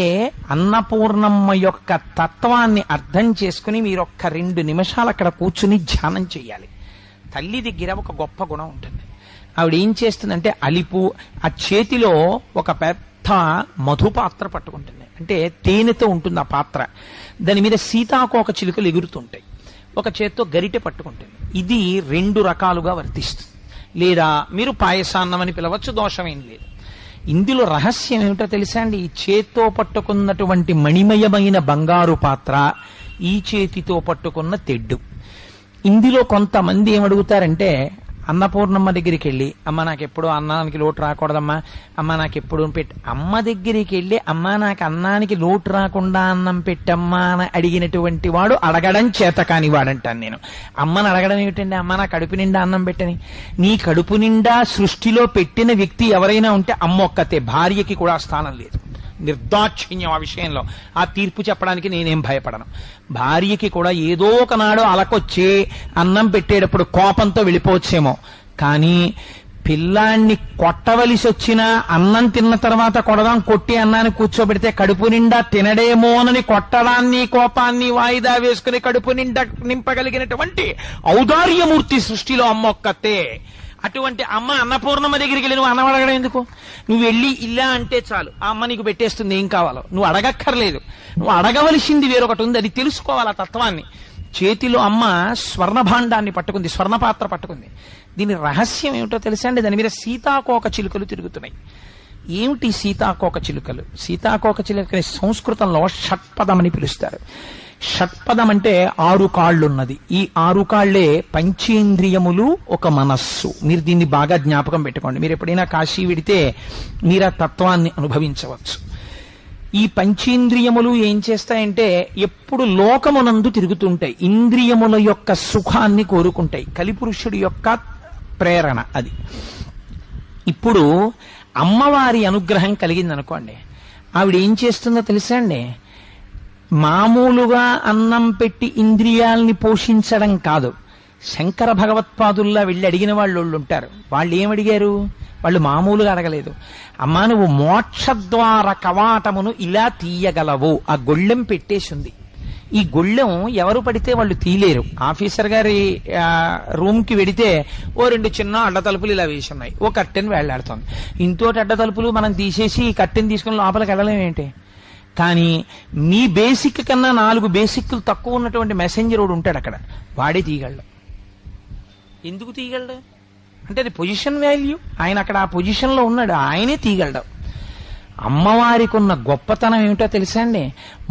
అన్నపూర్ణమ్మ యొక్క తత్వాన్ని అర్థం చేసుకుని మీరు ఒక్క 2 నిమిషాలు అక్కడ కూర్చుని ధ్యానం చెయ్యాలి. తల్లి దగ్గర ఒక గొప్ప గుణం ఉంటుంది. ఆవిడ ఏం చేస్తుందంటే అలిపు ఆ చేతిలో ఒక పెద్ద మధుపాత్ర పట్టుకుంటుంది. అంటే తేనెతో ఉంటుంది ఆ పాత్ర. దాని మీద సీతాకోక చిలుకలు ఎగురుతుంటాయి. ఒక చేత్తో గరిటె పట్టుకుంటుంది. ఇది 2 రకాలుగా వర్తిస్తుంది. లేదా మీరు పాయసాన్నం అని పిలవచ్చు, దోషమేం లేదు. ఇందులో రహస్యం ఏమిటో తెలుసా అండి? ఈ చేత్తో పట్టుకున్నటువంటి మణిమయమైన బంగారు పాత్ర, ఈ చేతితో పట్టుకున్న తెడ్డు. ఇందులో కొంతమంది ఏమడుగుతారంటే అన్నపూర్ణమ్మ దగ్గరికి వెళ్ళి అమ్మ నాకెప్పుడు అన్నానికి లోటు రాకూడదమ్మా, అమ్మ నాకెప్పుడు అమ్మ దగ్గరికి వెళ్ళి అమ్మ నాకు అన్నానికి లోటు రాకుండా అన్నం పెట్టమ్మా అని అడిగినటువంటి వాడు అడగడం చేత కాని వాడంటాను నేను. అమ్మని అడగడం ఏమిటండి? అమ్మ నా కడుపు నిండా అన్నం పెట్టని. నీ కడుపు నిండా సృష్టిలో పెట్టిన వ్యక్తి ఎవరైనా ఉంటే అమ్మ ఒక్కతే, భార్యకి కూడా స్థానం లేదు. నిర్దాక్షిణ్యం ఆ విషయంలో. ఆ తీర్పు చెప్పడానికి నేనేం భయపడను. భార్యకి కూడా ఏదో ఒకనాడు అలకొచ్చి అన్నం పెట్టేటప్పుడు కోపంతో వెళ్ళిపోవచ్చేమో, కానీ పిల్లాన్ని కొట్టవలసి వచ్చినా అన్నం తిన్న తర్వాత కొడదాం, కొట్టి అన్నాన్ని కూర్చోబెడితే కడుపు నిండా తినడేమోనని కొట్టడాన్ని కోపాన్ని వాయిదా వేసుకుని కడుపు నిండా నింపగలిగినటువంటి ఔదార్యమూర్తి సృష్టిలో అమ్మ ఒక్కతే. అటువంటి అమ్మ అన్నపూర్ణమ్మ దగ్గరికి వెళ్ళి నువ్వు అన్నం అడగడం ఎందుకు? నువ్వు వెళ్ళి ఇలా అంటే చాలు, ఆ అమ్మ నీకు పెట్టేస్తుంది. ఏం కావాలో నువ్వు అడగక్కర్లేదు. నువ్వు అడగవలసింది వేరొకటి ఉంది, అది తెలుసుకోవాలి ఆ తత్వాన్ని. చేతిలో అమ్మ స్వర్ణభాండాన్ని పట్టుకుంది, స్వర్ణపాత్ర పట్టుకుంది. దీని రహస్యం ఏమిటో తెలుసా అండి? దాని మీద సీతాకోక చిలుకలు తిరుగుతున్నాయి. ఏమిటి సీతాకోక చిలుకలు? సీతాకోక చిలుకని సంస్కృతంలో షట్పదం అని పిలుస్తారు. షట్పదం అంటే 6 కాళ్ళున్నది. ఈ 6 కాళ్లే పంచేంద్రియములు, ఒక మనస్సు. మీరు దీన్ని బాగా జ్ఞాపకం పెట్టుకోండి. మీరు ఎప్పుడైనా కాశీ వెడితే మీరు ఆ తత్వాన్ని అనుభవించవచ్చు. ఈ పంచేంద్రియములు ఏం చేస్తాయంటే ఎప్పుడు లోకమునందు తిరుగుతుంటాయి. ఇంద్రియముల యొక్క సుఖాన్ని కోరుకుంటాయి. కలిపురుషుడి యొక్క ప్రేరణ అది. ఇప్పుడు అమ్మవారి అనుగ్రహం కలిగిందనుకోండి, ఆవిడ ఏం చేస్తుందో తెలుసా అండి? మామూలుగా అన్నం పెట్టి ఇంద్రియాల్ని పోషించడం కాదు. శంకర భగవత్పాదుల్లా వెళ్ళి అడిగిన వాళ్ళు ఉంటారు. వాళ్ళు ఏమడిగారు? వాళ్ళు మామూలుగా అడగలేదు. అమ్మా నువ్వు మోక్షద్వార కవాటమును ఇలా తీయగలవు. ఆ గొళ్ళెం పెట్టేసింది. ఈ గొళ్ళెం ఎవరు పడితే వాళ్ళు తీయలేరు. ఆఫీసర్ గారి రూమ్ కి వెడితే ఓ 2 చిన్న అడ్డతలుపులు ఇలా వేసి ఉన్నాయి, ఓ కట్టెని వేళ్లాడుతోంది. ఇంతోటి అడ్డతలుపులు మనం తీసేసి ఈ కట్టెని తీసుకుని లోపలికి వెళ్ళలేమేంటి? కానీ మీ బేసిక్ కన్నా 4 బేసిక్లు తక్కువ ఉన్నటువంటి మెసెంజర్ ఒకడు ఉంటాడు అక్కడ, వాడే తీయగలడు. ఎందుకు తీయగలడు అంటే అది పొజిషన్ వాల్యూ. ఆయన అక్కడ ఆ పొజిషన్ లో ఉన్నాడు, ఆయనే తీయగలడు. అమ్మవారికి ఉన్న గొప్పతనం ఏమిటో తెలుసా అండి?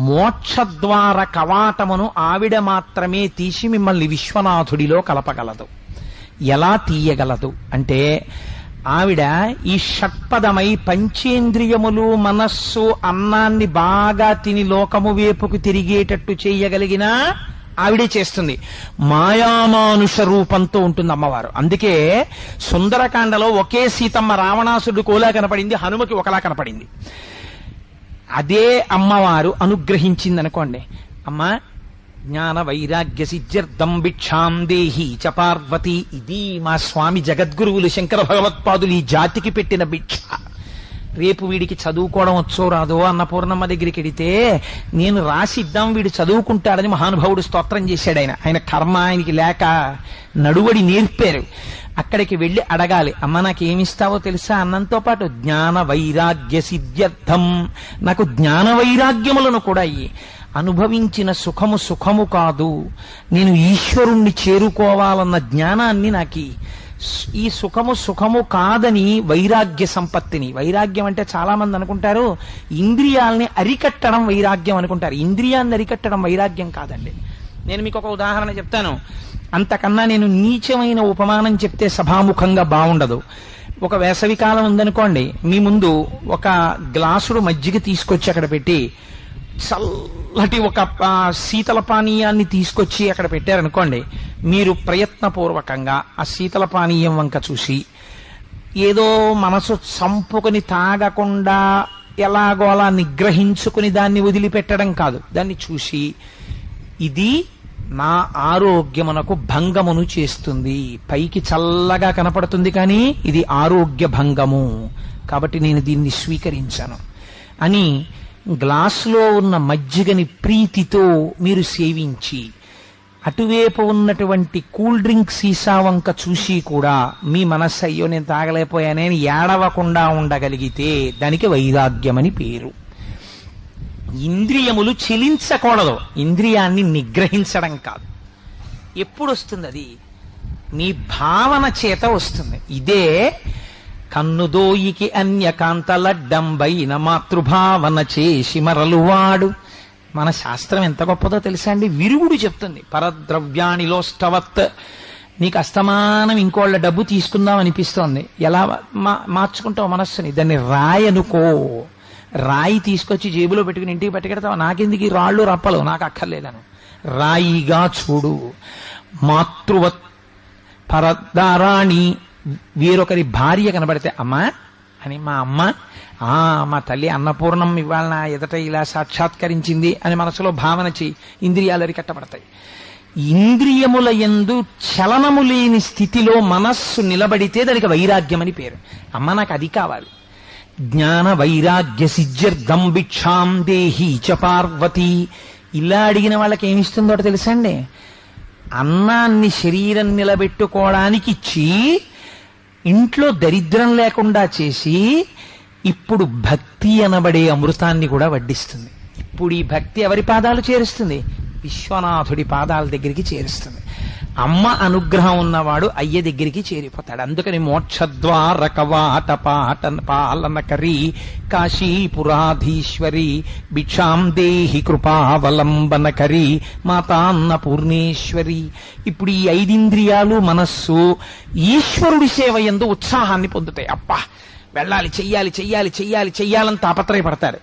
మోక్షద్వార కవాటమును ఆవిడ మాత్రమే తీసి మిమ్మల్ని విశ్వనాథుడిలో కలపగలదు. ఎలా తీయగలదు అంటే ఆవిడ ఈ షట్పదమై పంచేంద్రియములు మనస్సు అన్నాన్ని బాగా తిని లోకము వైపుకు తిరిగేటట్టు చేయగలిగిన ఆవిడే చేస్తుంది. మాయామానుష రూపంతో ఉంటుంది అమ్మవారు. అందుకే సుందరకాండలో ఒకే సీతమ్మ రావణాసుడు కోలా కనపడింది, హనుమకి ఒకలా కనపడింది. అదే అమ్మవారు అనుగ్రహించింది అనుకోండి. అమ్మ జ్ఞాన వైరాగ్య సిద్ధ్యర్థం భిక్షాం దేహి చ పార్వతి. ఇది మా స్వామి జగద్గురువులు శంకర భగవత్పాదులు ఈ జాతికి పెట్టిన భిక్ష. రేపు వీడికి చదువుకోవడం వచ్చో రాదో అన్నపూర్ణమ్మ దగ్గరికి వెడితే నేను రాసిద్దాం వీడు చదువుకుంటాడని మహానుభావుడు స్తోత్రం చేశాడు. ఆయన కర్మ ఆయనకి లేక నడువడి నేర్పారు. అక్కడికి వెళ్లి అడగాలి, అమ్మ నాకేమిస్తావో తెలుసా? అన్నంతో పాటు జ్ఞాన వైరాగ్య సిద్ధ్యర్థం, నాకు జ్ఞాన వైరాగ్యములను కూడా అయ్యి అనుభవించిన సుఖము సుఖము కాదు, నేను ఈశ్వరుణ్ణి చేరుకోవాలన్న జ్ఞానాన్ని నాకు ఈ సుఖము సుఖము కాదని వైరాగ్య సంపత్తిని. వైరాగ్యం అంటే చాలా మంది అనుకుంటారు ఇంద్రియాలని అరికట్టడం వైరాగ్యం అనుకుంటారు. ఇంద్రియాన్ని అరికట్టడం వైరాగ్యం కాదండి. నేను మీకు ఒక ఉదాహరణ చెప్తాను. అంతకన్నా నేను నీచమైన ఉపమానం చెప్తే సభాముఖంగా బాగుండదు. ఒక వేసవికాలం ఉందనుకోండి, మీ ముందు ఒక గ్లాసుడు మజ్జిగ తీసుకొచ్చి అక్కడ పెట్టి చల్లటి ఒక శీతల పానీయాన్ని తీసుకొచ్చి అక్కడ పెట్టారనుకోండి, మీరు ప్రయత్నపూర్వకంగా ఆ శీతల పానీయం వంక చూసి ఏదో మనసు చంపుకుని తాగకుండా ఎలాగో అలా నిగ్రహించుకుని దాన్ని వదిలిపెట్టడం కాదు, దాన్ని చూసి ఇది నా ఆరోగ్యమునకు భంగమును చేస్తుంది, పైకి చల్లగా కనపడుతుంది కానీ ఇది ఆరోగ్య భంగము, కాబట్టి నేను దీన్ని స్వీకరించాను అని గ్లాసులో ఉన్న మజ్జిగని ప్రీతితో మీరు సేవించి అటువైపు ఉన్నటువంటి కూల్ డ్రింక్ సీసా వంక చూసి కూడా మీ మనస్సు అయ్యో నేను తాగలేకపోయానే అని ఏడవకుండా ఉండగలిగితే దానికి వైరాగ్యమని పేరు. ఇంద్రియములు చెలించకూడదు, ఇంద్రియాన్ని నిగ్రహించడం కాదు. ఎప్పుడు వస్తుంది అది? నీ భావన చేత వస్తుంది. ఇదే కన్నుదోయికి అన్యకాంతలడ్డంబైన మాతృభావన చేసి మరలువాడు. మన శాస్త్రం ఎంత గొప్పదో తెలుసా అండి? విరుగుడు చెప్తుంది పరద్రవ్యాణిలోష్టవత్. నీకు అస్తమానం ఇంకోళ్ళ డబ్బు తీసుకుందాం అనిపిస్తోంది, ఎలా మార్చుకుంటావు మనస్సుని? దాన్ని రాయనుకో. రాయి తీసుకొచ్చి జేబులో పెట్టుకుని ఇంటికి పట్టుకెడతావు. నాకెందుకు ఈ రాళ్ళు రప్పలు, నాకు అక్కర్లేదను. రాయిగా చూడు. మాతృవత్ పరదారాణి, వీరొకరి భార్య కనబడితే అమ్మా అని, మా అమ్మ మా తల్లి అన్నపూర్ణం ఇవాళ నా ఎదట ఇలా సాక్షాత్కరించింది అని మనసులో భావన చేయి. ఇంద్రియాలు అరికట్టబడతాయి. ఇంద్రియముల యందు చలనము లేని స్థితిలో మనస్సు నిలబడితే దానికి వైరాగ్యం అని పేరు. అమ్మ నాకు అది కావాలి. జ్ఞాన వైరాగ్య సిద్ధ్యర్థం భిక్షాం దేహి చ పార్వతి. ఇలా అడిగిన వాళ్ళకి ఏమిస్తుందో తెలుసా అండి? అన్నాన్ని శరీరం నిలబెట్టుకోవడానికి ఇచ్చి ఇంట్లో దరిద్రం లేకుండా చేసి ఇప్పుడు భక్తి అనబడే అమృతాన్ని కూడా వడ్డిస్తుంది. ఇప్పుడు ఈ భక్తి ఎవరి పాదాలు చేరుస్తుంది? విశ్వనాథుడి పాదాల దగ్గరికి చేరుస్తుంది. అమ్మ అనుగ్రహం ఉన్నవాడు అయ్య దగ్గరికి చేరిపోతాడు. అందుకని మోక్షద్వారకవాట పాలనకరి కాశీపురాధీశ్వరి భిక్షాం దేహి కృపావలంబనకరి మాతాన్నపూర్ణేశ్వరి. ఇప్పుడు ఈ 5 ఇంద్రియాలు మనస్సు ఈశ్వరుడి సేవ యందు ఉత్సాహాన్ని పొందుతాయి. అప్పా వెళ్ళాలి, చెయ్యాలి చెయ్యాలి చెయ్యాలి చెయ్యాలని తాపత్రయపడతాడు.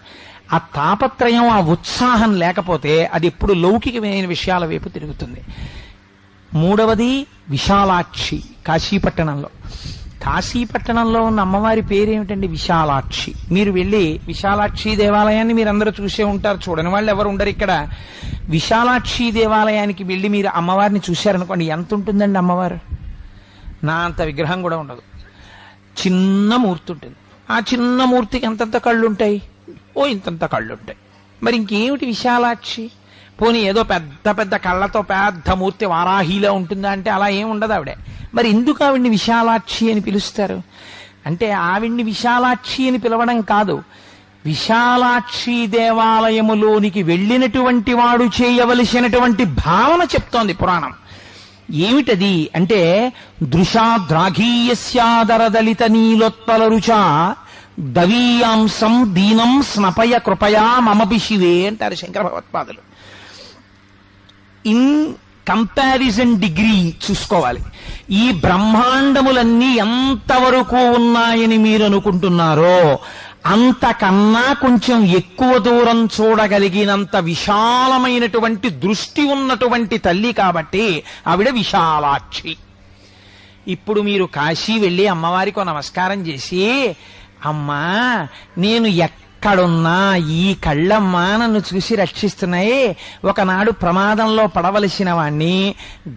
ఆ తాపత్రయం, ఆ ఉత్సాహం లేకపోతే అది ఎప్పుడు లౌకికమైన విషయాల వైపు తిరుగుతుంది. మూడవది విశాలాక్షి. కాశీపట్టణంలో ఉన్న అమ్మవారి పేరేమిటండి? విశాలాక్షి. మీరు వెళ్ళి విశాలాక్షి దేవాలయాన్ని మీరందరూ చూసే ఉంటారు, చూడని వాళ్ళు ఎవరు ఉండరు ఇక్కడ. విశాలాక్షి దేవాలయానికి వెళ్ళి మీరు అమ్మవారిని చూశారనుకోండి, ఎంత ఉంటుందండి అమ్మవారు? నా అంత విగ్రహం కూడా ఉండదు, చిన్న మూర్తి ఉంటుంది. ఆ చిన్న మూర్తికి ఎంతంత కళ్ళు ఉంటాయి? ఇంతంత కళ్ళు ఉంటాయి. మరి ఇంకేమిటి విశాలాక్షి? పోనీ ఏదో పెద్ద పెద్ద కళ్ళతో పెద్ద మూర్తి వారాహిలో ఉంటుందా అంటే అలా ఏం ఉండదు ఆవిడ. మరి ఎందుకు ఆవిడ్ని విశాలాక్షి అని పిలుస్తారు అంటే, ఆవిడ్ని విశాలాక్షి అని పిలవడం కాదు, విశాలాక్షి దేవాలయములోనికి వెళ్ళినటువంటి వాడు చేయవలసినటువంటి భావన చెప్తోంది పురాణం. ఏమిటది అంటే, దృశాద్రాఘీయస్యాదరదలిత నీలోత్పల రుచా దవీయాంసం దీనం స్నపయ కృపయా మమపి శివే అంటారు శంకర భగవత్పాదులు. కంపారిజన్ డిగ్రీ చూసుకోవాలి. ఈ బ్రహ్మాండములన్నీ ఎంతవరకు ఉన్నాయని మీరు అనుకుంటున్నారో అంతకన్నా కొంచెం ఎక్కువ దూరం చూడగలిగినంత విశాలమైనటువంటి దృష్టి ఉన్నటువంటి తల్లి కాబట్టి ఆవిడ విశాలాక్షి. ఇప్పుడు మీరు కాశీ వెళ్ళి అమ్మవారికి నమస్కారం చేసి, అమ్మా నేను ఎక్కడున్నా ఈ కళ్ళమ్మా నన్ను చూసి రక్షిస్తున్నాయి, ఒకనాడు ప్రమాదంలో పడవలసిన వాణ్ణి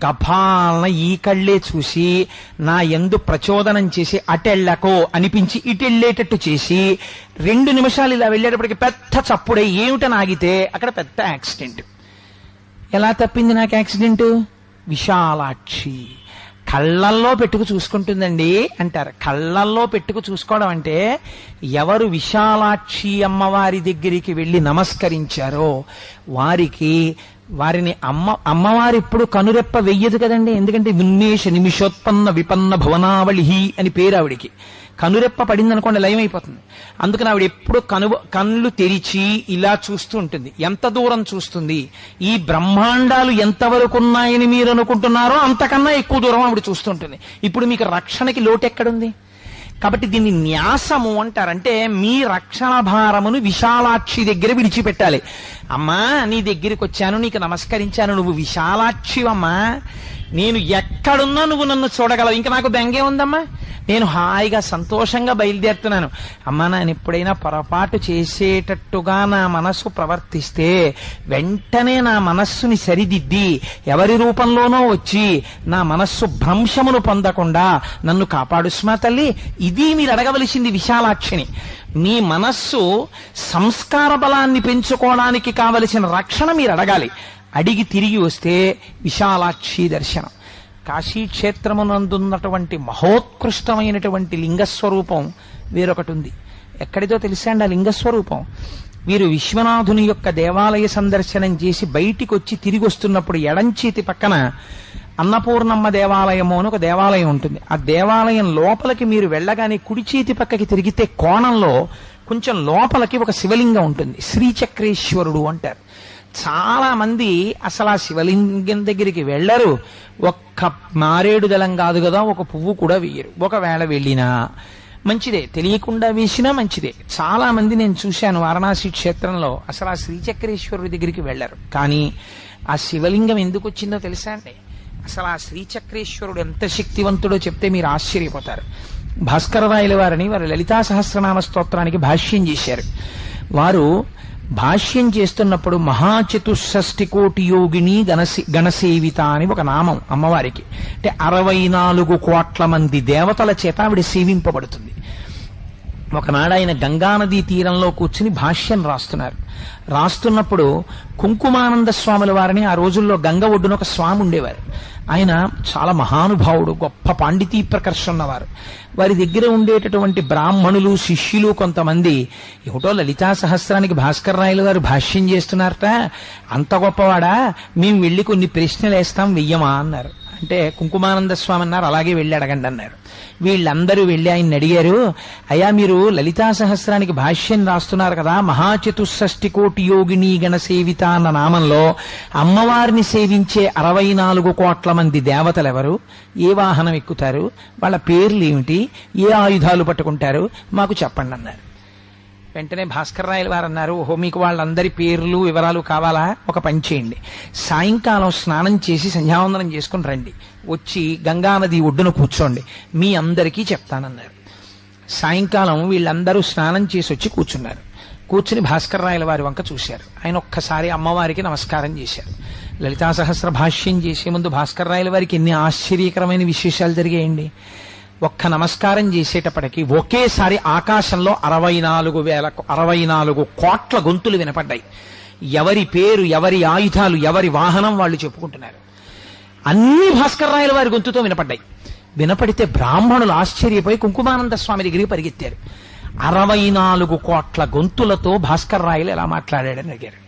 గభాలన ఈ కళ్ళే చూసి నా యందు ప్రచోదనం చేసి అటెళ్లకో అనిపించి ఇటెళ్లేటట్టు చేసి 2 నిమిషాలు ఇలా వెళ్ళేటప్పటికి పెద్ద చప్పుడై ఏమిటని ఆగితే అక్కడ పెద్ద యాక్సిడెంట్. ఎలా తప్పింది నాకు యాక్సిడెంట్? విశాలాక్షి కళ్ళల్లో పెట్టుకు చూసుకుంటుందండి అంటారు. కళ్ళల్లో పెట్టుకు చూసుకోవడం అంటే ఎవరు విశాలాక్షి అమ్మవారి దగ్గరికి వెళ్ళి నమస్కరించారో వారిని అమ్మవారు ఇప్పుడు కనురెప్ప వెయ్యదు కదండి. ఎందుకంటే విన్మేష నిమిషోత్పన్న విపన్న భువనావళి అని పేరు ఆవిడికి. కనురెప్ప పడింది అనుకోండి లయం అయిపోతుంది. అందుకని ఆవిడ ఎప్పుడు కళ్ళు తెరిచి ఇలా చూస్తూ ఉంటుంది. ఎంత దూరం చూస్తుంది? ఈ బ్రహ్మాండాలు ఎంతవరకు ఉన్నాయని మీరు అనుకుంటున్నారో అంతకన్నా ఎక్కువ దూరం ఆవిడ చూస్తుంటుంది. ఇప్పుడు మీకు రక్షణకి లోటు ఎక్కడుంది? కాబట్టి దీన్ని న్యాసము అంటారంటే మీ రక్షణ భారమును విశాలాక్షి దగ్గర విడిచిపెట్టాలి. అమ్మా నీ దగ్గరికి వచ్చాను, నీకు నమస్కరించాను, నువ్వు విశాలాక్షివమ్మా, నేను ఎక్కడున్నా నువ్వు నన్ను చూడగలవు, ఇంకా నాకు బెంగే ఉందమ్మా, నేను హాయిగా సంతోషంగా బయలుదేరుతున్నాను. అమ్మా నేను ఎప్పుడైనా పొరపాటు చేసేటట్టుగా నా మనస్సు ప్రవర్తిస్తే వెంటనే నా మనస్సుని సరిదిద్ది ఎవరి రూపంలోనో వచ్చి నా మనస్సు భ్రంశమును పొందకుండా నన్ను కాపాడు స్మా తల్లి. ఇది మీరు అడగవలసింది విశాలాక్షిని. మీ మనస్సు సంస్కార బలాన్ని పెంచుకోవడానికి కావలసిన రక్షణ మీరు అడగాలి. అడిగి తిరిగి వస్తే విశాలాక్షి దర్శనం. కాశీక్షేత్రమునందున్నటువంటి మహోత్కృష్టమైనటువంటి లింగస్వరూపం వేరొకటి ఉంది. ఎక్కడితో తెలుసా అండి ఆ లింగస్వరూపం? వీరు విశ్వనాథుని యొక్క దేవాలయ సందర్శనం చేసి బయటికి వచ్చి తిరిగి వస్తున్నప్పుడు ఎడంచేతి పక్కన అన్నపూర్ణమ్మ దేవాలయము అని ఒక దేవాలయం ఉంటుంది. ఆ దేవాలయం లోపలికి మీరు వెళ్ళగానే కుడి చేతి పక్కకి తిరిగితే కోణంలో కొంచెం లోపలికి ఒక శివలింగం ఉంటుంది. శ్రీచక్రేశ్వరుడు అంటారు. చాలా మంది అసలు ఆ శివలింగం దగ్గరికి వెళ్ళరు. ఒక్క మారేడు దళం కాదు కదా, ఒక పువ్వు కూడా వేయరు. ఒకవేళ వెళ్ళినా మంచిదే, తెలియకుండా వేసినా మంచిదే. చాలా మంది నేను చూశాను వారణాసి క్షేత్రంలో అసలు ఆ శ్రీచక్రేశ్వరుడి దగ్గరికి వెళ్ళరు. కానీ ఆ శివలింగం ఎందుకు వచ్చిందో తెలుసా అండి? అసలు ఆ శ్రీచక్రేశ్వరుడు ఎంత శక్తివంతుడో చెప్తే మీరు ఆశ్చర్యపోతారు. భాస్కరరాయల వారిని వారు లలితా సహస్రనామ స్తోత్రానికి భాష్యం చేశారు. వారు భాష్యం చేస్తున్నప్పుడు మహాచతుషష్ఠి కోటి యోగిని గణసేవిత అని ఒక నామం అమ్మవారికి. అంటే 64 కోట్ల మంది దేవతల చేత ఆవిడ సేవింపబడుతుంది. ఒకనాడు ఆయన గంగానదీ తీరంలో కూర్చుని భాష్యం రాస్తున్నప్పుడు కుంకుమానంద స్వాముల వారిని ఆ రోజుల్లో గంగ ఒడ్డున ఒక స్వామి ఉండేవారు. ఆయన చాలా మహానుభావుడు, గొప్ప పాండితీ ప్రకర్షణ ఉన్నవారు. వారి దగ్గర ఉండేటటువంటి బ్రాహ్మణులు శిష్యులు కొంతమంది ఏమిటో లలితా సహస్రానికి భాస్కర్ రాయలు గారు భాష్యం చేస్తున్నారట, అంత గొప్పవాడా, మేము వెళ్ళి కొన్ని ప్రశ్నలు వేస్తాం వెయ్యమా అన్నారు. అంటే కుంకుమానంద స్వామి అన్నారు అలాగే వెళ్ళి అడగండి అన్నారు. వీళ్ళందరూ వెళ్ళి ఆయన్ని అడిగారు, అయ్యా మీరు లలితా సహస్రానికి భాష్యం రాస్తున్నారు కదా, మహాచతుషష్ఠి కోటి యోగిని గణసేవిత అన్న నామంలో అమ్మవారిని సేవించే 64 కోట్ల మంది దేవతలు ఎవరు, ఏ వాహనం ఎక్కుతారు, వాళ్ళ పేర్లు ఏమిటి, ఏ ఆయుధాలు పట్టుకుంటారు, మాకు చెప్పండి అన్నారు. వెంటనే భాస్కర్ రాయల వారు అన్నారు, ఓహో మీకు వాళ్ళందరి పేర్లు వివరాలు కావాలా, ఒక పని చేయండి, సాయంకాలం స్నానం చేసి సంధ్యావందనం చేసుకుని రండి, వచ్చి గంగానది ఒడ్డున కూర్చోండి, మీ అందరికీ చెప్తానన్నారు. సాయంకాలం వీళ్ళందరూ స్నానం చేసి వచ్చి కూర్చున్నారు. కూర్చుని భాస్కర్ రాయల వారి వంక చూశారు. ఆయన ఒక్కసారి అమ్మవారికి నమస్కారం చేశారు. లలితా సహస్ర భాష్యం చేసే ముందు భాస్కర్ రాయల వారికి ఎన్ని ఆశ్చర్యకరమైన విశేషాలు జరిగాయండి. ఒక్క నమస్కారం చేసేటప్పటికి ఒకేసారి ఆకాశంలో 64 కోట్ల గొంతులు వినపడ్డాయి. ఎవరి పేరు, ఎవరి ఆయుధాలు, ఎవరి వాహనం వాళ్ళు చెప్పుకుంటున్నారు. అన్ని భాస్కర్ రాయల వారి గొంతుతో వినపడ్డాయి. వినపడితే బ్రాహ్మణులు ఆశ్చర్యపోయి కుంకుమానంద స్వామి దగ్గరికి పరిగెత్తారు. 64 కోట్ల గొంతులతో భాస్కర్ రాయలు ఎలా మాట్లాడాడని అడిగారు.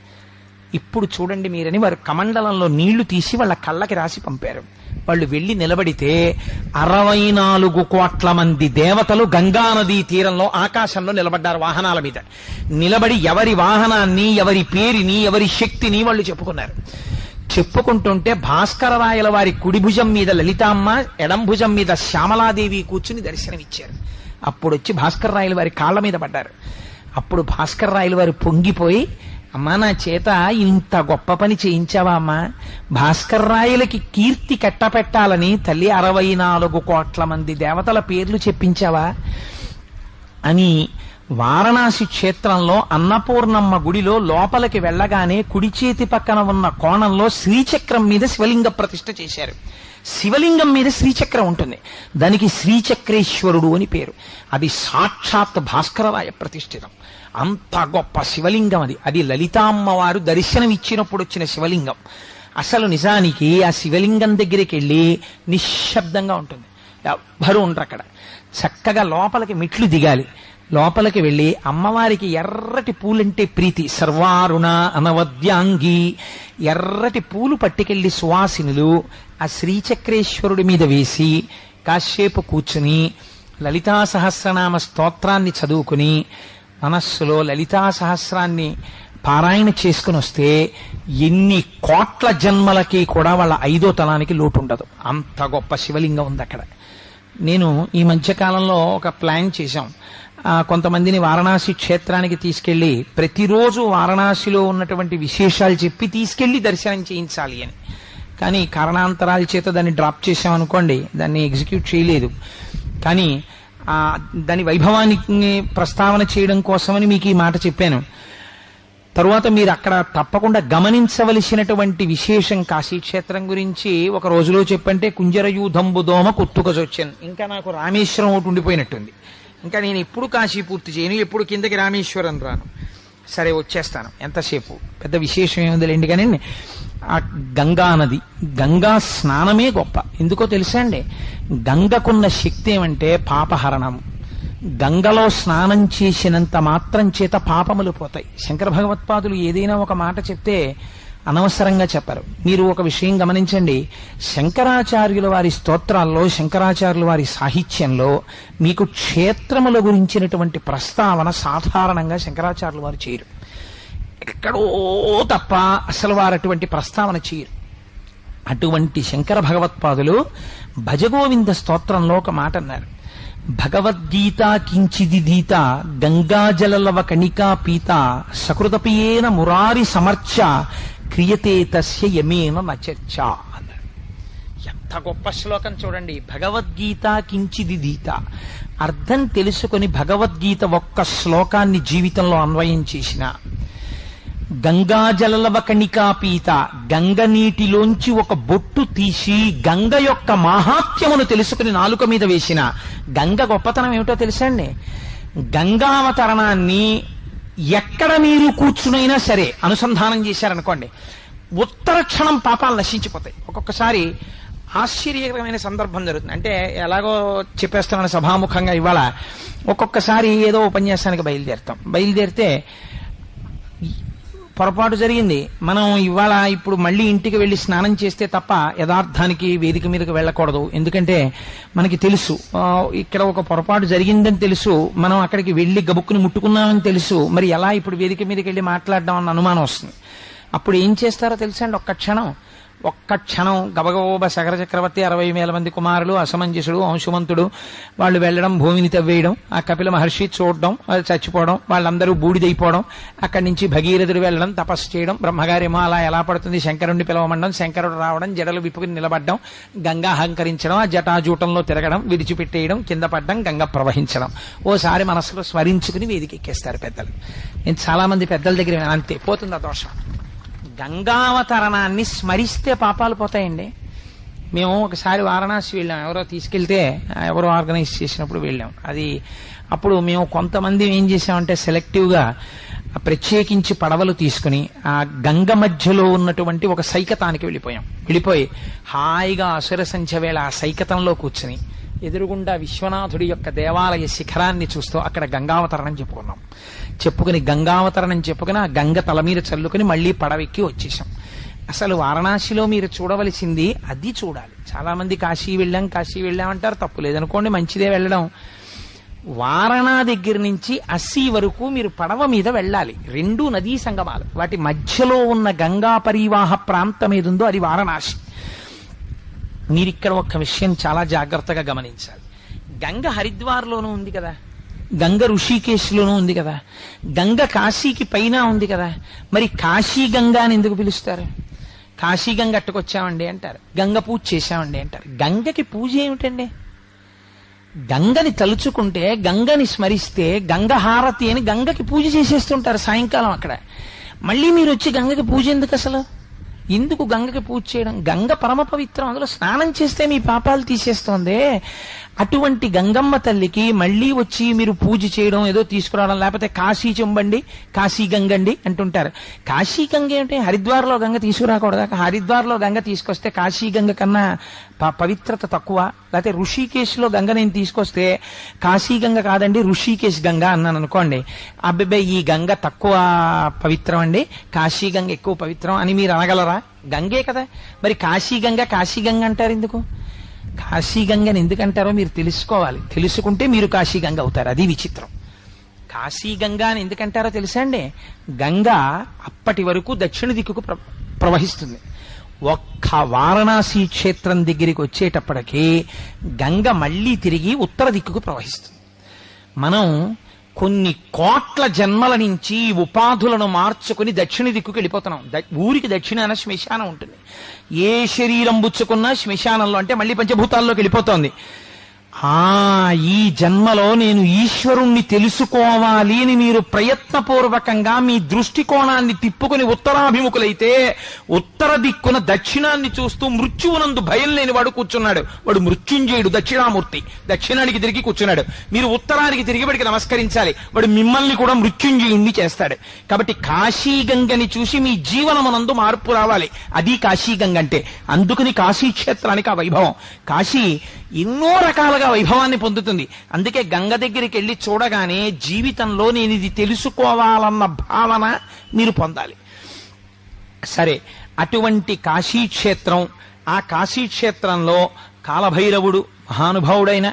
ఇప్పుడు చూడండి మీరని వారు కమండలంలో నీళ్లు తీసి వాళ్ళ కళ్ళకి రాసి పంపారు. వాళ్ళు వెళ్లి నిలబడితే 64 కోట్ల మంది దేవతలు గంగానదీ తీరంలో ఆకాశంలో నిలబడ్డారు. వాహనాల మీద నిలబడి ఎవరి వాహనాన్ని, ఎవరి పేరుని, ఎవరి శక్తిని వాళ్ళు చెప్పుకున్నారు. చెప్పుకుంటుంటే భాస్కర రాయల వారి కుడి భుజం మీద లలితామ్మ, ఎడం భుజం మీద శ్యామలాదేవి కూర్చుని దర్శనమిచ్చారు. అప్పుడు వచ్చి భాస్కర రాయల వారి కాళ్ల మీద పడ్డారు. అప్పుడు భాస్కర రాయల వారు పొంగిపోయి, అమ్మా నా చేత ఇంత గొప్ప పని చేయించావా అమ్మా, భాస్కర రాయలకి కీర్తి కట్టపెట్టాలని తల్లి 64 కోట్ల మంది దేవతల పేర్లు చెప్పించావా అని వారణాసి క్షేత్రంలో అన్నపూర్ణమ్మ గుడిలో లోపలికి వెళ్ళగానే కుడి చేతి పక్కన ఉన్న కోణంలో శ్రీచక్రం మీద శివలింగ ప్రతిష్ఠ చేశారు. శివలింగం మీద శ్రీచక్రం ఉంటుంది. దానికి శ్రీచక్రేశ్వరుడు అని పేరు. అది సాక్షాత్ భాస్కరరాయ ప్రతిష్ఠితం. అంత గొప్ప శివలింగం అది. అది లలితామ్మవారు దర్శనమిచ్చినప్పుడు వచ్చిన శివలింగం. అసలు నిజానికి ఆ శివలింగం దగ్గరికి వెళ్ళి నిశ్శబ్దంగా ఉంటుంది, ఎవ్వరూ ఉండరు అక్కడ. చక్కగా లోపలికి మెట్లు దిగాలి. లోపలికి వెళ్ళి అమ్మవారికి ఎర్రటి పూలంటే ప్రీతి, సర్వారుణ అనవద్యాంగి, ఎర్రటి పూలు పట్టుకెళ్లి సువాసినులు ఆ శ్రీచక్రేశ్వరుడి మీద వేసి కాసేపు కూర్చుని లలితా సహస్రనామ స్తోత్రాన్ని చదువుకుని మనస్సులో లలితా సహస్రాన్ని పారాయణ చేసుకుని వస్తే ఎన్ని కోట్ల జన్మలకి కూడా వాళ్ళ 5వ తలానికి లోటు ఉండదు. అంత గొప్ప శివలింగం ఉంది అక్కడ. నేను ఈ మధ్యకాలంలో ఒక ప్లాన్ చేశాం. కొంతమందిని వారణాసి క్షేత్రానికి తీసుకెళ్లి ప్రతిరోజు వారణాసిలో ఉన్నటువంటి విశేషాలు చెప్పి తీసుకెళ్లి దర్శనం చేయించాలి అని. కానీ కారణాంతరాల చేత దాన్ని డ్రాప్ చేశామనుకోండి, దాన్ని ఎగ్జిక్యూట్ చేయలేదు. కానీ దాని వైభవానికి ప్రస్తావన చేయడం కోసమని మీకు ఈ మాట చెప్పాను. తరువాత మీరు అక్కడ తప్పకుండా గమనించవలసినటువంటి విశేషం కాశీక్షేత్రం గురించి ఒక రోజులో చెప్పంటే కుంజరయూధంబు దోమ కొత్తుకజొచ్చాను. ఇంకా నాకు రామేశ్వరం ఒకటి ఉండిపోయినట్టుంది. ఇంకా నేను ఎప్పుడు కాశీ పూర్తి చేయను, ఎప్పుడు కిందకి రామేశ్వరం రాను. సరే వచ్చేస్తాను, ఎంతసేపు పెద్ద విశేషం ఏముందిలేండి. కానీ ఆ గంగా నది, గంగా స్నానమే గొప్ప. ఎందుకో తెలుసా అండి, గంగకున్న శక్తి ఏమంటే పాపహరణం. గంగలో స్నానం చేసినంత మాత్రం చేత పాపములు పోతాయి. శంకర భగవత్పాదులు ఏదైనా ఒక మాట చెప్తే అనవసరంగా చెప్పరు. మీరు ఒక విషయం గమనించండి, శంకరాచార్యుల వారి స్తోత్రాల్లో, శంకరాచార్యుల వారి సాహిత్యంలో మీకు క్షేత్రముల గురించినటువంటి ప్రస్తావన సాధారణంగా శంకరాచార్యుల వారు చేయరు. ఎక్కడో తప్ప అసలు వారు అటువంటి ప్రస్తావన చేయరు. అటువంటి శంకర భగవత్పాదులు భజగోవింద స్తోత్రంలో ఒక మాట అన్నారు, భగవద్గీత కించిదిదీత గంగాజలలవ కణికా పీత సకృతపియేన మురారి సమర్చ క్రియతే తస్య యమేన నచర్చ అన్నారు. ఎంత గొప్ప శ్లోకం చూడండి. భగవద్గీత కించిదిదీత అర్థం తెలుసుకొని భగవద్గీత ఒక్క శ్లోకాన్ని జీవితంలో అన్వయం చేసిన, గంగాజలలవ కణికాపీత గంగ నీటిలోంచి ఒక బొట్టు తీసి గంగ యొక్క మాహాత్మ్యమును తెలుసుకుని నాలుక మీద వేసిన, గంగ గొప్పతనం ఏమిటో తెలుసా అండి, గంగావతరణాన్ని ఎక్కడ మీరు కూర్చునైనా సరే అనుసంధానం చేశారనుకోండి, ఉత్తర క్షణం పాపాలు నశించిపోతాయి. ఒక్కొక్కసారి ఆశ్చర్యకరమైన సందర్భం జరుగుతుంది. అంటే ఎలాగో చెప్పేస్తున్నాను సభాముఖంగా ఇవాళ. ఒక్కొక్కసారి ఏదో ఉపన్యాసానికి బయలుదేరితే పొరపాటు జరిగింది. మనం ఇవాళ ఇప్పుడు మళ్ళీ ఇంటికి వెళ్లి స్నానం చేస్తే తప్ప యథార్థానికి వేదిక మీదకి వెళ్ళకూడదు. ఎందుకంటే మనకి తెలుసు ఇక్కడ ఒక పొరపాటు జరిగిందని తెలుసు, మనం అక్కడికి వెళ్లి గబుక్కుని ముట్టుకున్నామని తెలుసు, మరి ఎలా ఇప్పుడు వేదిక మీదకి వెళ్లి మాట్లాడడం అన్న అనుమానం వస్తుంది. అప్పుడు ఏం చేస్తారో తెలుసా అండి, ఒక్క క్షణం గబగబోబ సగర చక్రవర్తి 60,000 మంది కుమారులు, అసమంజసుడు, అంశుమంతుడు వాళ్ళు వెళ్లడం, భూమిని తవ్వేయడం, ఆ కపిల మహర్షి చూడడం, వాళ్ళు చచ్చిపోవడం, వాళ్ళందరూ బూడిదైపోవడం, అక్కడి నుంచి భగీరథుడు వెళ్లడం, తపస్సు చేయడం, బ్రహ్మగారేమో అలా ఎలా పడుతుంది శంకరుణ్ణి పిలవమండం, శంకరుడు రావడం, జడలు విప్పుకుని నిలబడడం, గంగా అహంకరించడం, ఆ జటాజూటంలో తిరగడం, విడిచిపెట్టేయడం, కింద పడ్డం, గంగ ప్రవహించడం, ఓసారి మనసులో స్మరించుకుని వేదిక ఎక్కేస్తారు పెద్దలు. నేను చాలా మంది పెద్దల దగ్గర అంతే పోతుంది ఆ దోషం. గంగావతరణాన్ని స్మరిస్తే పాపాలు పోతాయండి. మేము ఒకసారి వారణాసి వెళ్ళాం, ఎవరో తీసుకెళ్తే, ఎవరో ఆర్గనైజ్ చేసినప్పుడు వెళ్ళాం. అప్పుడు మేము కొంతమంది ఏం చేసామంటే సెలెక్టివ్గా ప్రత్యేకించి పడవలు తీసుకుని ఆ గంగ మధ్యలో ఉన్నటువంటి ఒక సైకతానికి వెళ్ళిపోయి హాయిగా అసుర సంధ్య వేళ ఆ సైకతంలో కూర్చుని ఎదురుగుండా విశ్వనాథుడి యొక్క దేవాలయ శిఖరాన్ని చూస్తూ అక్కడ గంగావతరణం చెప్పుకుని గంగావతరణం చెప్పుకుని ఆ గంగ తల మీద చల్లుకుని మళ్లీ పడవెక్కి వచ్చేసాం. అసలు వారణాసిలో మీరు చూడవలసింది అది చూడాలి. చాలా మంది కాశీ వెళ్ళాం అంటారు, తప్పు లేదనుకోండి, మంచిదే వెళ్ళడం. వారణా దగ్గర నుంచి అస్సీ వరకు మీరు పడవ మీద వెళ్ళాలి. 2 నదీ సంగమాలు, వాటి మధ్యలో ఉన్న గంగా పరివాహ ప్రాంతం ఏదుందో అది వారణాసి. మీరిక్కడ ఒక్క విషయం చాలా జాగ్రత్తగా గమనించాలి. గంగ హరిద్వార్లోనూ ఉంది కదా, గంగ ఋషికేశ్లోనూ ఉంది కదా, గంగ కాశీకి పైన ఉంది కదా, మరి కాశీ గంగా అని ఎందుకు పిలుస్తారు? కాశీ గంగ అట్టుకొచ్చామండి అంటారు, గంగ పూజ చేశామండి అంటారు. గంగకి పూజ ఏమిటండి? గంగని తలుచుకుంటే, గంగని స్మరిస్తే గంగ హారతి అని గంగకి పూజ చేసేస్తుంటారు సాయంకాలం అక్కడ. మళ్ళీ మీరు వచ్చి గంగకి పూజ ఎందుకు? అసలు ఎందుకు గంగకి పూజ చేయడం? గంగ పరమ పవిత్రం, అందులో స్నానం చేస్తే మీ పాపాలు తీసేస్తోంది. అటువంటి గంగమ్మ తల్లికి మళ్ళీ వచ్చి మీరు పూజ చేయడం, ఏదో తీసుకురావడం, లేకపోతే కాశీ చెంబండి, కాశీ గంగండి అంటుంటారు. కాశీ గంగ ఏమిటి? హరిద్వార్లో గంగ తీసుకురాకూడదా? హరిద్వార్లో గంగ తీసుకొస్తే కాశీ గంగ కన్నా పవిత్రత తక్కువ? లేకపోతే ఋషికేశ్లో గంగ నేను తీసుకొస్తే కాశీ గంగ కాదండి ఋషికేశ్ గంగ అన్నాను అనుకోండి, అబ్బాయి ఈ గంగ తక్కువ పవిత్రం అండి, కాశీ గంగ ఎక్కువ పవిత్రం అని మీరు అనగలరా? గంగే కదా. మరి కాశీ గంగ అంటారు ఎందుకు? కాశీ గంగని ఎందుకంటారో మీరు తెలుసుకోవాలి. తెలుసుకుంటే మీరు కాశీ గంగ అవుతారు. అది విచిత్రం. కాశీ గంగ అని ఎందుకంటారో తెలుసా అండి? గంగ అప్పటి వరకు దక్షిణ దిక్కుకు ప్రవహిస్తుంది. ఒక్క వారణాసి క్షేత్రం దగ్గరికి వచ్చేటప్పటికీ గంగ మళ్లీ తిరిగి ఉత్తర దిక్కుకు ప్రవహిస్తుంది. మనం కొన్ని కోట్ల జన్మల నుంచి ఉపాధులను మార్చుకుని దక్షిణ దిక్కుకి వెళ్ళిపోతున్నాం. ఊరికి దక్షిణాన శ్మశానం ఉంటుంది. ఏ శరీరం పుచ్చుకున్నా శ్మశానంలో, అంటే మళ్ళీ పంచభూతాల్లోకి వెళ్ళిపోతోంది. ఈ జన్మలో నేను ఈశ్వరుణ్ణి తెలుసుకోవాలి అని మీరు ప్రయత్నపూర్వకంగా మీ దృష్టికోణాన్ని తిప్పుకుని ఉత్తరాభిముఖులైతే, ఉత్తర దిక్కున దక్షిణాన్ని చూస్తూ మృత్యువునందు భయం లేని వాడు కూర్చున్నాడు. వాడు మృత్యుంజయుడు, దక్షిణామూర్తి. దక్షిణానికి తిరిగి కూర్చున్నాడు. మీరు ఉత్తరానికి తిరిగి వాడికి నమస్కరించాలి. వాడు మిమ్మల్ని కూడా మృత్యుంజయుణ్ణి చేస్తాడు. కాబట్టి కాశీ గంగని చూసి మీ జీవనమునందు మార్పు రావాలి. అది కాశీ గంగ అంటే. అందుకని కాశీ క్షేత్రానికి ఆ వైభవం. కాశీ ఎన్నో రకాలుగా వైభవాన్ని పొందుతుంది. అందుకే గంగ దగ్గరికి వెళ్ళి చూడగానే జీవితంలో నేను ఇది తెలుసుకోవాలన్న భావన మీరు పొందాలి. సరే, అటువంటి కాశీక్షేత్రం, ఆ కాశీక్షేత్రంలో కాలభైరవుడు మహానుభావుడైన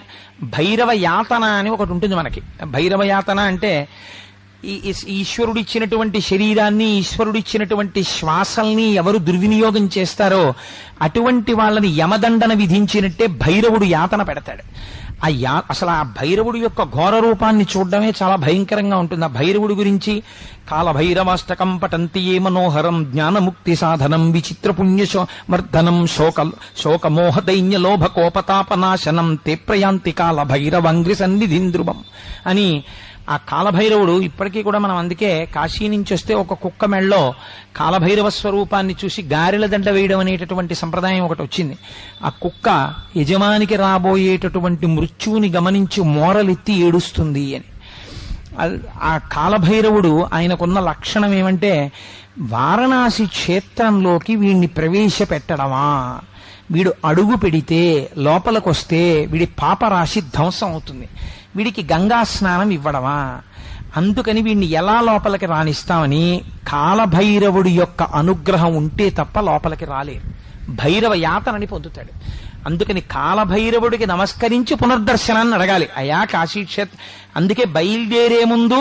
భైరవ యాతన అని ఒకటి ఉంటుంది మనకి. భైరవ యాతన అంటే ఈశ్వరుడిచ్చినటువంటి శరీరాన్ని, ఈశ్వరుడిచ్చినటువంటి శ్వాసల్ని ఎవరు దుర్వినియోగం చేస్తారో అటువంటి వాళ్ళని యమదండన విధించినట్టే భైరవుడు యాతన పెడతాడు. అసలు ఆ భైరవుడి యొక్క ఘోర రూపాన్ని చూడడమే చాలా భయంకరంగా ఉంటుంది. ఆ భైరవుడి గురించి కాలభైరవాష్టకం పఠంతి ఏ మనోహరం జ్ఞానముక్తి సాధనం విచిత్ర పుణ్యమర్దనం శోకమోహ దైన్య లోభ కోపతాపనాశనం తే ప్రయాంతి కాలభైరవంగ్రి సన్నిధింద్రువం అని ఆ కాలభైరవుడు ఇప్పటికీ కూడా మనం అందుకే కాశీ నుంచి వస్తే ఒక కుక్క మెళ్ళలో కాలభైరవ స్వరూపాన్ని చూసి గారెల దండ వేయడం అనేటటువంటి సంప్రదాయం ఒకటి వచ్చింది. ఆ కుక్క యజమానికి రాబోయేటటువంటి మృత్యువుని గమనించి మోరలెత్తి ఏడుస్తుంది అని. ఆ కాలభైరవుడు ఆయనకున్న లక్షణం ఏమంటే, వారణాసి క్షేత్రంలోకి వీడిని ప్రవేశపెట్టడమా, వీడు అడుగు పెడితే లోపలికొస్తే వీడి పాపరాశి ధ్వంసం అవుతుంది, వీడికి గంగా స్నానం ఇవ్వడమా, అందుకని వీడిని ఎలా లోపలికి రాణిస్తామని కాలభైరవుడి యొక్క అనుగ్రహం ఉంటే తప్ప లోపలికి రాలేరు. భైరవ యాతనని పొందుతాడు. అందుకని కాలభైరవుడికి నమస్కరించి పునర్దర్శనాన్ని అడగాలి. అయా కాశీక్షేత్ర, అందుకే బయలుదేరే ముందు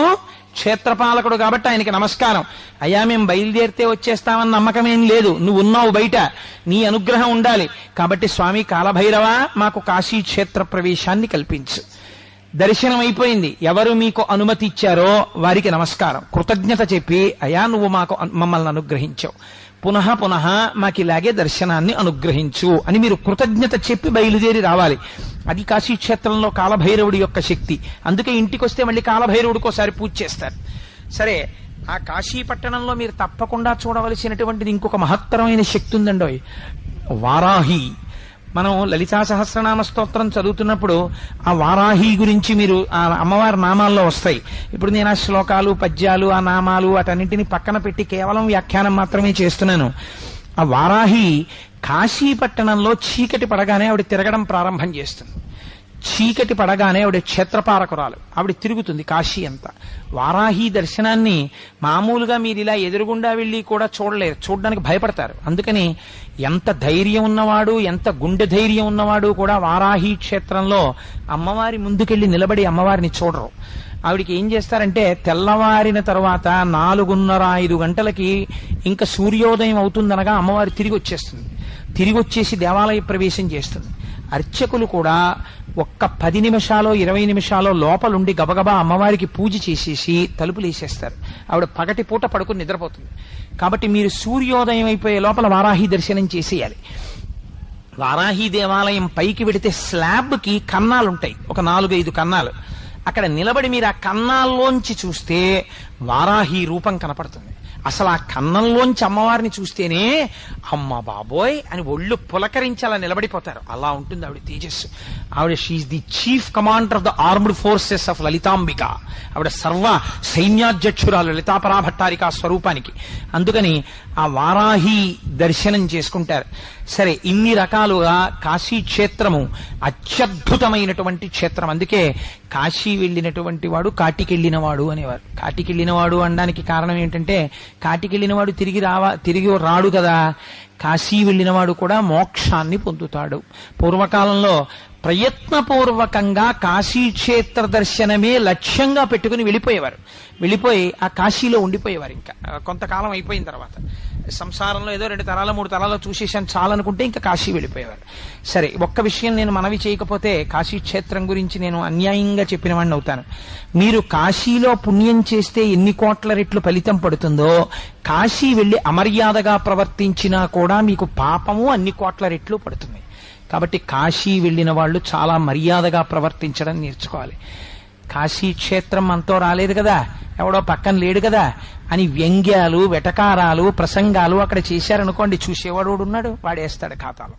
క్షేత్రపాలకుడు కాబట్టి ఆయనకి నమస్కారం. అయ్యా మేము బయలుదేరితే వచ్చేస్తామని నమ్మకమేం లేదు, నువ్వు ఉన్నావు బయట, నీ అనుగ్రహం ఉండాలి. కాబట్టి స్వామి కాలభైరవ మాకు కాశీ క్షేత్ర ప్రవేశాన్ని కల్పించు. దర్శనం అయిపోయింది, ఎవరు మీకు అనుమతి ఇచ్చారో వారికి నమస్కారం, కృతజ్ఞత చెప్పి అయ్యా నువ్వు మమ్మల్ని అనుగ్రహించావు, పునః పునః మాకిలాగే దర్శనాన్ని అనుగ్రహించు అని మీరు కృతజ్ఞత చెప్పి బయలుదేరి రావాలి. అది కాశీక్షేత్రంలో కాలభైరవుడి యొక్క శక్తి. అందుకే ఇంటికి వస్తే మళ్ళీ కాలభైరవుడికి ఒకసారి పూజ చేస్తారు. సరే, ఆ కాశీ పట్టణంలో మీరు తప్పకుండా చూడవలసినటువంటిది ఇంకొక మహత్తరమైన శక్తి ఉందండి, వారాహి. మనం లలితా సహస్రనామ స్తోత్రం చదువుతున్నప్పుడు ఆ వారాహి గురించి మీరు ఆ అమ్మవారి నామాల్లో వస్తాయి. ఇప్పుడు నేను ఆ శ్లోకాలు, పద్యాలు, ఆ నామాలు వాటన్నింటినీ పక్కన పెట్టి కేవలం వ్యాఖ్యానం మాత్రమే చేస్తున్నాను. ఆ వారాహి కాశీ పట్టణంలో చీకటి పడగానే ఆవిడ తిరగడం ప్రారంభం చేస్తుంది. చీకటి పడగానే ఆవిడ క్షేత్రపారకురాలు, ఆవిడ తిరుగుతుంది కాశీ అంతా. వారాహి దర్శనాన్ని మామూలుగా మీరు ఇలా ఎదురుగుండా వెళ్ళి కూడా చూడలేరు, చూడడానికి భయపడతారు. అందుకని ఎంత ధైర్యం ఉన్నవాడు, ఎంత గుండె ధైర్యం ఉన్నవాడు కూడా వారాహి క్షేత్రంలో అమ్మవారి ముందుకెళ్లి నిలబడి అమ్మవారిని చూడరు. ఆవిడికి ఏం చేస్తారంటే తెల్లవారిన తర్వాత 4:30-5 గంటలకి ఇంకా సూర్యోదయం అవుతుందనగా అమ్మవారి తిరిగి వచ్చేస్తుంది. తిరిగి వచ్చేసి దేవాలయ ప్రవేశం చేస్తుంది. అర్చకులు కూడా ఒక్క 10 నిమిషాలో 20 నిమిషాలో లోపలుండి గబగబా అమ్మవారికి పూజ చేసేసి తలుపులు వేసేస్తారు. ఆవిడ పగటి పూట పడుకుని నిద్రపోతుంది. కాబట్టి మీరు సూర్యోదయం అయిపోయే లోపల వారాహి దర్శనం చేసేయాలి. వారాహి దేవాలయం పైకి వెడితే స్లాబ్కి కన్నాలుంటాయి, ఒక 4-5 కన్నాలు. అక్కడ నిలబడి మీరు ఆ కన్నాల్లోంచి చూస్తే వారాహి రూపం కనపడుతుంది. అసలు ఆ కన్నంలోంచి అమ్మవారిని చూస్తేనే అమ్మ బాబోయ్ అని ఒళ్ళు పులకరించి అలా నిలబడిపోతారు. అలా ఉంటుంది ఆవిడ తేజస్సు. ఆవిడ she the chief commander of the armed forces of Lalithambika. ఆవిడ సర్వ సైన్యాధ్యక్షురాలు లలితాపరా భట్టారిక స్వరూపానికి. అందుకని ఆ వారాహి దర్శనం చేసుకుంటారు. సరే, ఇన్ని రకాలుగా కాశీ క్షేత్రము అత్యద్భుతమైనటువంటి క్షేత్రం. అందుకే కాశీ వెళ్ళినటువంటి వాడు కాటికెళ్ళినవాడు అనేవారు. కాటికెళ్ళినవాడు అనడానికి కారణం ఏంటంటే కాటికెళ్ళినవాడు తిరిగి రాడు కదా. కాశీ వెళ్ళినవాడు కూడా మోక్షాన్ని పొందుతాడు. పూర్వకాలంలో ప్రయత్నపూర్వకంగా కాశీ క్షేత్ర దర్శనమే లక్ష్యంగా పెట్టుకుని వెళ్ళిపోయి ఆ కాశీలో ఉండిపోయేవారు. ఇంకా కొంతకాలం అయిపోయిన తర్వాత సంసారంలో ఏదో 2 తరాలు 3 తరాలు చూసేసాను చాలనుకుంటే ఇంకా కాశీ వెళ్ళిపోయేవారు. సరే, ఒక్క విషయం నేను మనవి చేయకపోతే కాశీ క్షేత్రం గురించి నేను అన్యాయంగా చెప్పిన వాడిని అవుతాను. మీరు కాశీలో పుణ్యం చేస్తే ఎన్ని కోట్ల రెట్లు ఫలితం పడుతుందో కాశీ వెళ్లి అమర్యాదగా ప్రవర్తించినా కూడా మీకు పాపము అన్ని కోట్ల రెట్లు పడుతుంది. కాబట్టి కాశీ వెళ్ళిన వాళ్ళు చాలా మర్యాదగా ప్రవర్తించడం నేర్చుకోవాలి. కాశీ క్షేత్రం మనతో రాలేదు కదా, ఎవడో పక్కన లేడు కదా అని వ్యంగ్యాలు, వెటకారాలు, ప్రసంగాలు అక్కడ చేశారనుకోండి, చూసేవాడు ఉన్నాడు, వాడేస్తాడు ఖాతాలో.